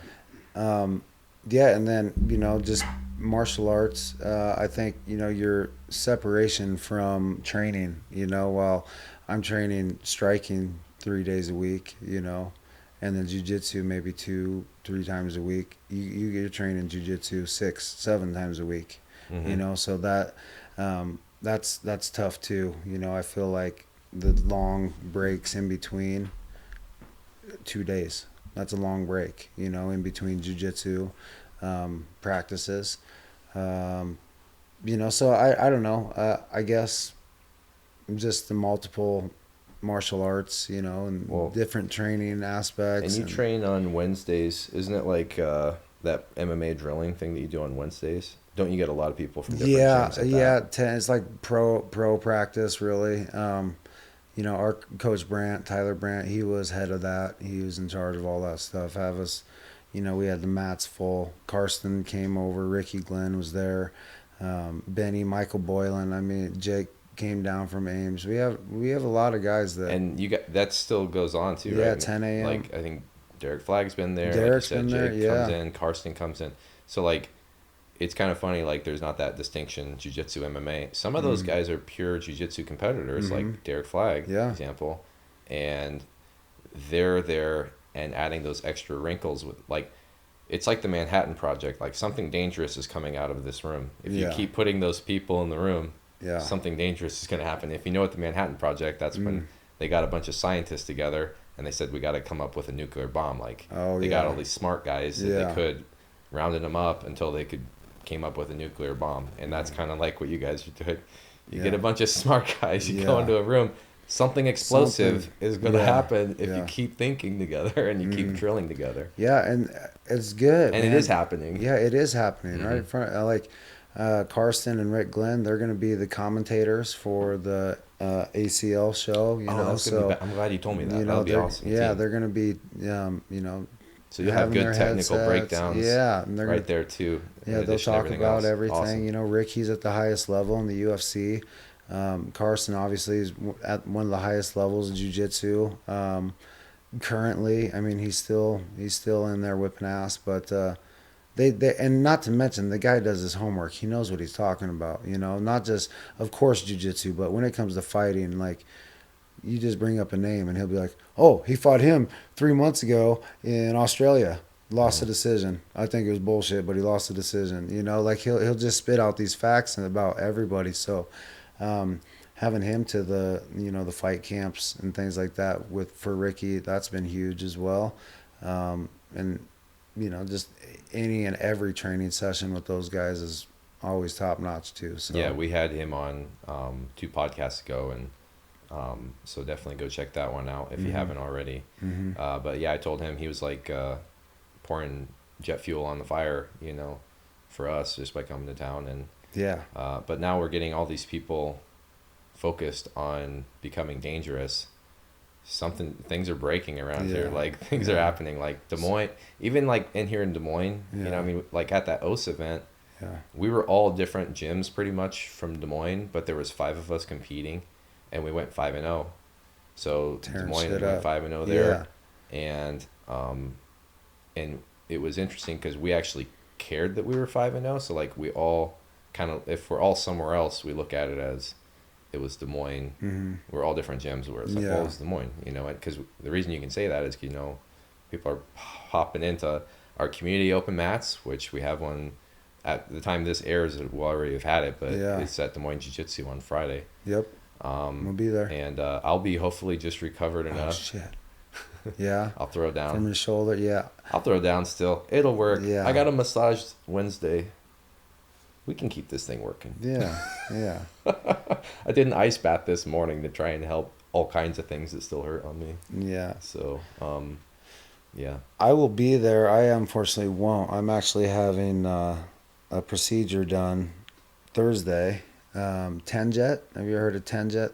Yeah, and then, just martial arts, I think, your separation from training, while I'm training striking 3 days a week, and then jiu-jitsu maybe 2-3 times a week. You're training jiu-jitsu 6-7 times a week, so that's tough too. I feel like the long breaks in between 2 days. That's a long break, in between jiu-jitsu practices. So I don't know. I guess just the multiple martial arts, and different training aspects. And you train on Wednesdays, isn't it? Like that MMA drilling thing that you do on Wednesdays. Don't you get a lot of people from different gyms at that? It's like pro practice really. Our coach Tyler Brandt, he was head of that. He was in charge of all that stuff. Have us, we had the mats full. Karsten came over. Ricky Glenn was there. Benny, Michael Boylan. I mean, Jake came down from Ames. We have a lot of guys that. And that still goes on too, yeah, right? 10 a.m. Like I think Derek Flagg's been there. Derek's like you said, been Jake there. comes in, Karsten comes in. So like, it's kind of funny. Like there's not that distinction, jiu-jitsu, MMA. Some of those guys are pure jiu-jitsu competitors, like Derek Flagg, for example, and they're there and adding those extra wrinkles with like. It's like the Manhattan Project. Like something dangerous is coming out of this room. If you keep putting those people in the room, something dangerous is going to happen. If you know what the Manhattan Project, that's when they got a bunch of scientists together and they said, we got to come up with a nuclear bomb. Like they got all these smart guys that they could, rounding them up until they came up with a nuclear bomb. And that's kind of like what you guys are doing. You get Yeah. a bunch of smart guys. You go Yeah. into a room. Something explosive Something. is going to Yeah. happen if you Yeah. keep thinking together and you keep Mhm. drilling together. Yeah, and it's good, And it is man. happening. Yeah, it is happening, right Hmm. in front. Like Karsten and Rick Glenn, they're going to be the commentators for the ACL show. Oh, that's gonna be. So I'm glad you told me that. That'll be awesome, team. they're going to be So you'll have having good their technical headsets. breakdowns Yeah, and they're going right to there too. In they'll addition to talk everything about else, everything. awesome. Rick, he's at the highest level in the UFC. Carson obviously is at one of the highest levels of jiu-jitsu. Currently, I mean, he's still in there whipping ass, but they and not to mention the guy does his homework. He knows what he's talking about. Not just of course jiu-jitsu, but when it comes to fighting, like you just bring up a name and he'll be like, "Oh, he fought him 3 months ago in Australia, lost a Mhm. decision. I think it was bullshit, but he lost a decision." Like he'll just spit out these facts about everybody. So, um, having him to the fight camps and things like that for Ricky, that's been huge as well. And just any and every training session with those guys is always top notch too. Yeah, So we had him on 2 podcasts ago, and so definitely go check that one out if you hmm haven't already. hmm But yeah, I told him he was like pouring jet fuel on the fire, for us just by coming to town, and yeah, but now we're getting all these people focused on becoming dangerous. Things are breaking around here. yeah, Like things are yeah, happening. Like Des Moines, even like in here in Des Moines, I yeah, mean, like at that OS event, yeah. we were all different gyms pretty much from Des Moines, but there was 5 of us competing, and we went 5-0. So Des Tearing Moines, shit we went up. 5-0 there, Yeah, and it was interesting because we actually cared that we were 5-0. So like we all kind of, if we're all somewhere else, we look at it as it was Des Moines. hmm We're all different gyms where it's like, well, yeah, it's Des Moines, because the reason you can say that is 'cause, people are hopping into our community open mats, which we have one at the time this airs. We'll already have had it, but yeah. it's at Des Moines Jiu Jitsu on Friday. Yep, we'll be there. And I'll be hopefully just recovered Oh enough. shit. Yeah, I'll throw from down. your shoulder. Yeah, I'll throw down still. It'll work. I yeah, got a massage Wednesday. We can keep this thing working. yeah, yeah. I did an ice bath this morning to try and help all kinds of things that still hurt on me. Yeah. So, yeah. I will be there. I unfortunately won't. I'm actually having a procedure done Thursday. Tenjet. Have you heard of Tenjet?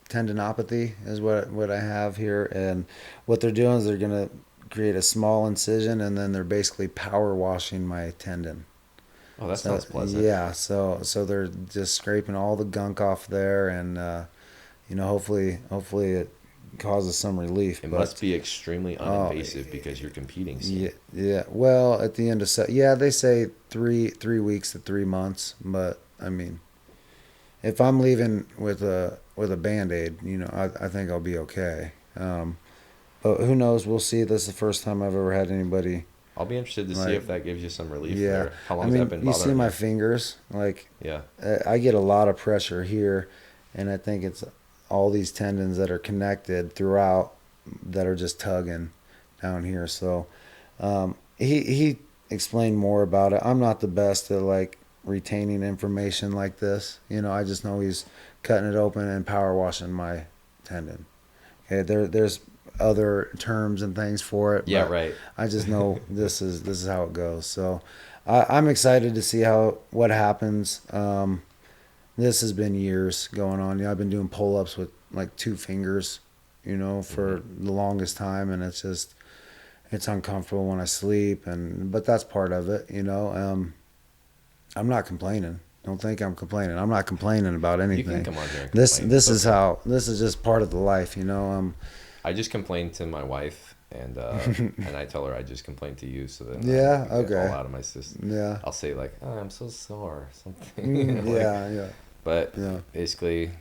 Tendinopathy is what I have here, and what they're doing is they're gonna create a small incision, and then they're basically power washing my tendon. Oh, that So sounds pleasant. yeah, so they're just scraping all the gunk off there, and hopefully it causes some relief. It But must be extremely oh uninvasive because you're competing yeah, soon. yeah. Well, at the end of yeah, they say three weeks to 3 months. But I mean, if I'm leaving with a Band-Aid, I think I'll be okay. But who knows? We'll see. This is the first time I've ever had anybody I'll be interested to see like, if that gives you some relief yeah. there. How I long has that mean, been you see bothering my you? fingers, like Yeah. I get a lot of pressure here, and I think it's all these tendons that are connected throughout that are just tugging down here. So he explained more about it. I'm not the best at like retaining information like this. I just know he's cutting it open and power washing my tendon. Okay, there's other terms and things for it, Yeah, but right. I just know this is how it goes. So I'm excited to see what happens. This has been years going on. I've been doing pull-ups with like 2 fingers, Hmm. for the longest time, and it's uncomfortable when I sleep, but that's part of it. I'm not complaining. Don't think I'm complaining. I'm not complaining about You can anything. come on here and This complain. It's this is okay. how this is just part of the life. I just complained to my wife, and I tell her I just complained to you, so then Yeah. I get all Okay. out of my system. Yeah. I'll say like, "Oh, I'm so sore," or something. Like, Yeah. Yeah. but Yeah. basically,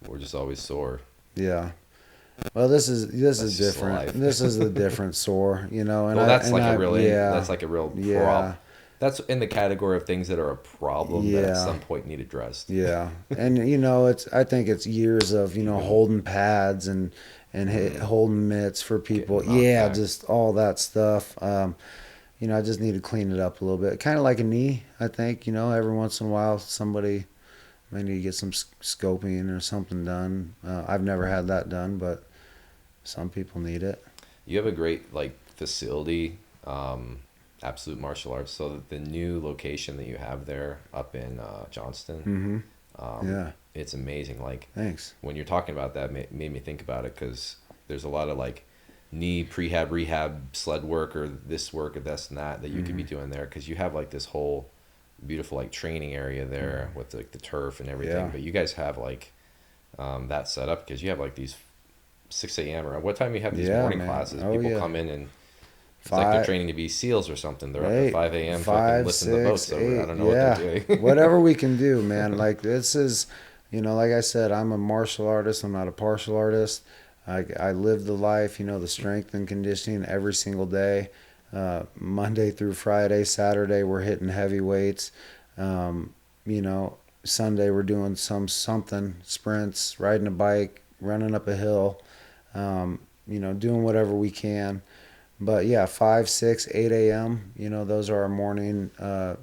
we're just always sore. Yeah. Well, this is That's just different. life. This is the different sore, and Well, that's like a yeah, that's like a real yeah, That's in the category of things that are a problem that at yeah, some point need addressed. yeah. And I think it's years of holding pads and Mm, holding mitts for people. getting knocked Yeah, back. just all that stuff. I just need to clean it up a little bit. Kind of like a knee, I think. Every once in a while somebody I need to get some scoping or something done. I've never had that done, but some people need it. You have a great like facility, Absolute Martial Arts. So the new location that you have there up in Johnston, Yeah. it's amazing. Like Thanks. when you're talking about that, made me think about it because there's a lot of like knee prehab, rehab, sled work, or this work, or this and that you could be doing there because you have like this whole beautiful like training area there with like the turf and everything. Yeah. But you guys have like that set up because you have like these 6 a.m. or what time you have these Yeah, morning man. classes. Oh, People yeah. come in and it's like they're training to be SEALs or something. They're up at 5 a.m. fucking 5, lifting the 6, boats over. 8. I don't know what they're doing. Whatever we can do, man. Like this is, like I said, I'm a martial artist. I'm not a partial artist. I live the life, the strength and conditioning every single day. Monday through Friday, Saturday we're hitting heavy weights. Sunday we're doing something, sprints, riding a bike, running up a hill, doing whatever we can. But yeah, 5, 6, 8 a.m., those are our morning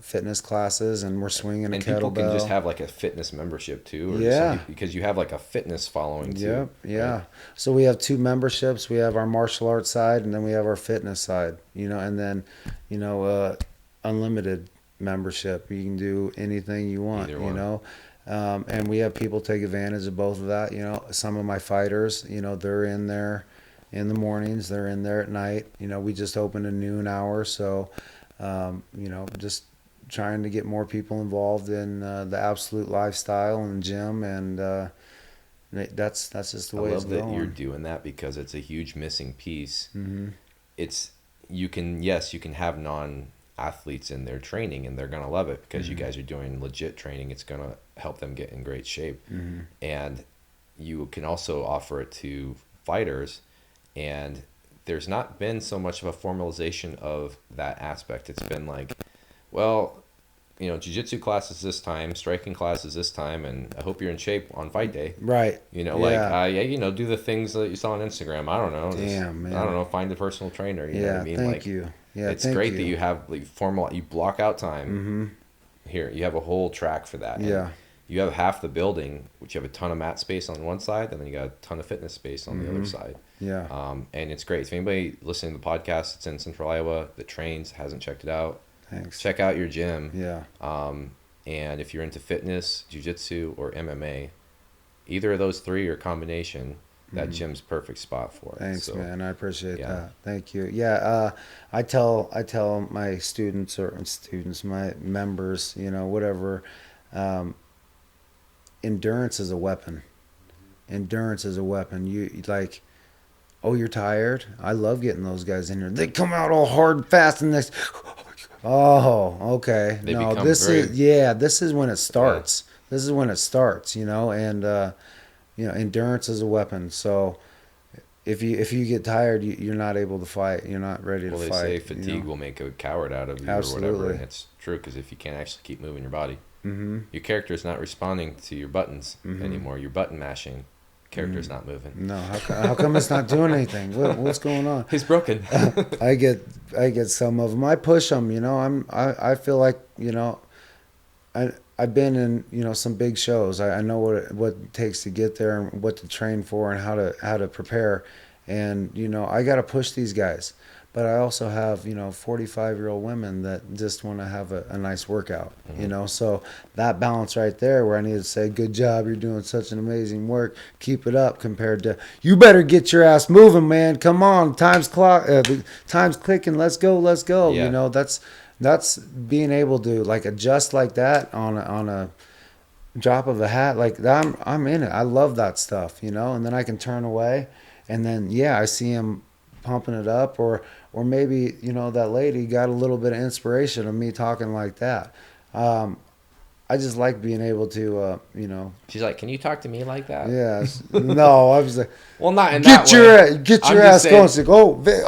fitness classes, and we're swinging a And kettlebell. people can just have like a fitness membership too, or Yeah. because you have like a fitness following too. Yep, yeah. Right? So we have 2 memberships. We have our martial arts side, and then we have our fitness side. And then, unlimited membership. You can do anything you want. Either one. And we have people take advantage of both of that. Some of my fighters, they're in there in the mornings. They're in there at night. We just opened a noon hour, so just trying to get more people involved in the absolute lifestyle and gym, and that's just the way it's going. I love that you're doing that because it's a huge missing piece. Mm-hmm. You can have non-athletes in their training and they're gonna love it because you guys are doing legit training. It's gonna help them get in great shape, and you can also offer it to fighters. And there's not been so much of a formalization of that aspect. It's been like, well, jiu-jitsu class is this time, striking class is this time, and I hope you're in shape on fight day. Right. Do the things that you saw on Instagram. I don't know. Damn, man. I don't know. Find a personal trainer. You know what I mean? Thank you. Yeah, it's great that you have like formal. You block out time. Here, you have a whole track for that. Yeah. You have half the building, which you have a ton of mat space on one side, and then you got a ton of fitness space on the other side. Yeah. And it's great. If anybody listening to the podcast that's in Central Iowa that trains, hasn't checked it out, Thanks. check out your gym. Yeah. And if you're into fitness, jiu-jitsu, or MMA, either of those three or combination, that gym's perfect spot for it. Thanks, man. I appreciate yeah. that. Thank you. Yeah. I tell my students, my members, whatever, endurance is a weapon. Endurance is a weapon. You like, oh, you're tired? I love getting those guys in here. They come out all hard and fast and this. Oh, okay. This is when it starts. Yeah. This is when it starts, and endurance is a weapon. So if you get tired, you're not able to fight. You're not ready to fight. Well, they say fatigue will make a coward out of you. Absolutely. Or whatever, and it's true because if you can't actually keep moving your body, your character is not responding to your buttons anymore. You're button mashing. Character's not moving. No, how come it's not doing anything? What's going on? He's broken. I get some of them. I push them. I feel like I've been in some big shows. I know what it takes to get there and what to train for and how to prepare, and I got to push these guys. But I also have 45-year-old women that just want to have a nice workout. So that balance right there, where I need to say, good job, you're doing such an amazing work, keep it up, compared to, you better get your ass moving, man, come on, time's clicking, let's go. Yeah. That's being able to like adjust like that on a drop of a hat. Like I'm in it. I love that stuff, and then I can turn away, and then I see him pumping it up, or maybe that lady got a little bit of inspiration of me talking like that. I just like being able to She's like, can you talk to me like that? Yes. No, I was like, well, not in that way. Get your ass going. It's like,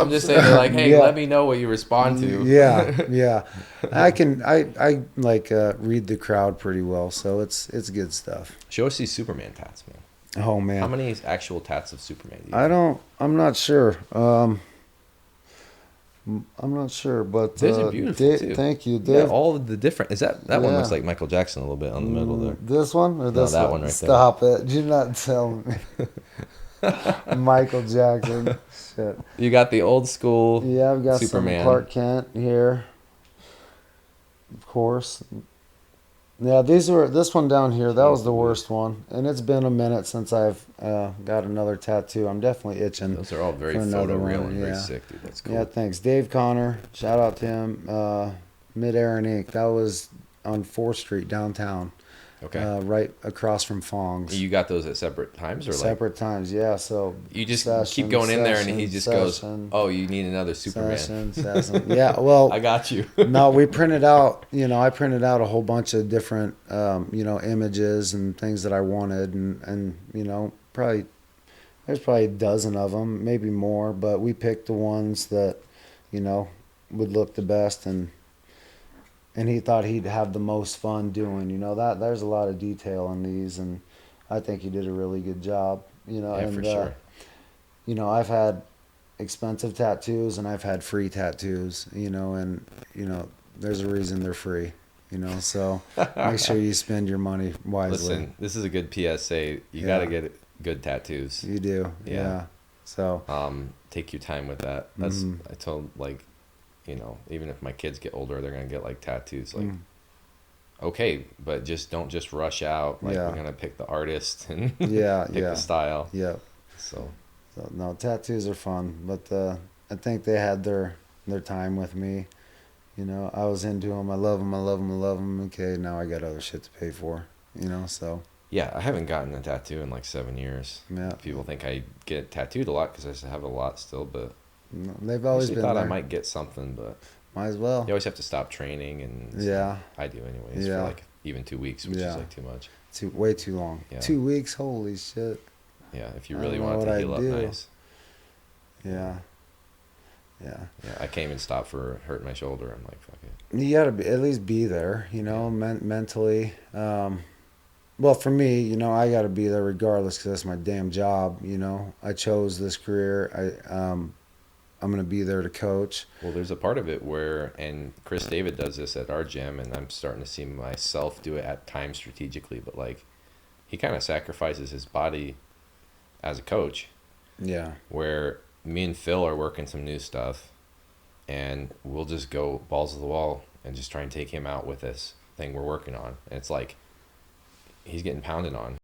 I'm just saying, they're like, hey, let me know what you respond to. Yeah. I like read the crowd pretty well, so it's good stuff. Show us these Superman tats, man. Oh man, how many actual tats of Superman do you have? I'm not sure. I'm not sure, but Those are beautiful too. Thank you, You got Dave. all of the different. Is that one looks Yeah. like Michael Jackson a little bit on the middle there? This one or No, this that one? one right there. Stop it. Do not tell me. Michael Jackson. Shit. You got the old school Yeah, I've got some Superman. Clark Kent here, of course. Yeah, this one down here, that was the Jeez. worst one. And it's been a minute since I've got another tattoo. I'm definitely itching Those are all very for another photo real one. and very Yeah. sick, dude. That's Yeah, cool. thanks. Dave Connor, shout out to him. Mid-Air and Ink. That was on 4th Street downtown, Okay. right across from Fong's. You got those at separate times or like Separate times, yeah. So you just keep session, going in there and he session, just goes, session, "Oh, you need another Superman." session. Yeah, well, I got you. no, we printed out, I printed out a whole bunch of different, images and things that I wanted. And there's probably a dozen of them, maybe more, but we picked the ones that, you know, would look the best. And he thought he'd have the most fun doing, that there's a lot of detail in these. And I think he did a really good job, Yeah, for sure. I've had expensive tattoos and I've had free tattoos, and there's a reason they're free, so make sure you spend your money wisely. Listen, this is a good PSA. You got to Yeah, get good tattoos. you do. Yeah. Yeah. So, Take your time with that. I told like, even if my kids get older, they're gonna get like tattoos. Like, okay, but don't just rush out. Like, yeah. we're gonna pick the artist and Yeah, pick yeah. the style. Yeah. So So, no, tattoos are fun, but I think they had their time with me. I was into them. I love them. I love them. I love them. Okay, now I got other shit to pay for. So yeah, I haven't gotten a tattoo in like 7 years. yeah, People think I get tattooed a lot because I just have a lot still, but no, they've I always actually been thought I there. might get something, but Might as well. you always have to stop training, and so Yeah, I do anyways for yeah, like even 2 weeks, which is yeah. like too much. Way too long. Yeah, 2 weeks. Holy shit. yeah. If you I really don't know want it what to I'd heal up do. nice. Yeah, yeah. Yeah, I can't even stop for hurting my shoulder. I'm like, fuck it. You gotta at least be there. Yeah. Mentally. Well, for me, I gotta be there regardless because that's my damn job. I chose this career. I'm gonna be there to coach. Well, there's a part of it where, and Chris David does this at our gym, and I'm starting to see myself do it at times strategically, but like, he kind of sacrifices his body as a coach, Yeah, where me and Phil are working some new stuff, and we'll just go balls to the wall and just try and take him out with this thing we're working on. And it's like, he's getting pounded on.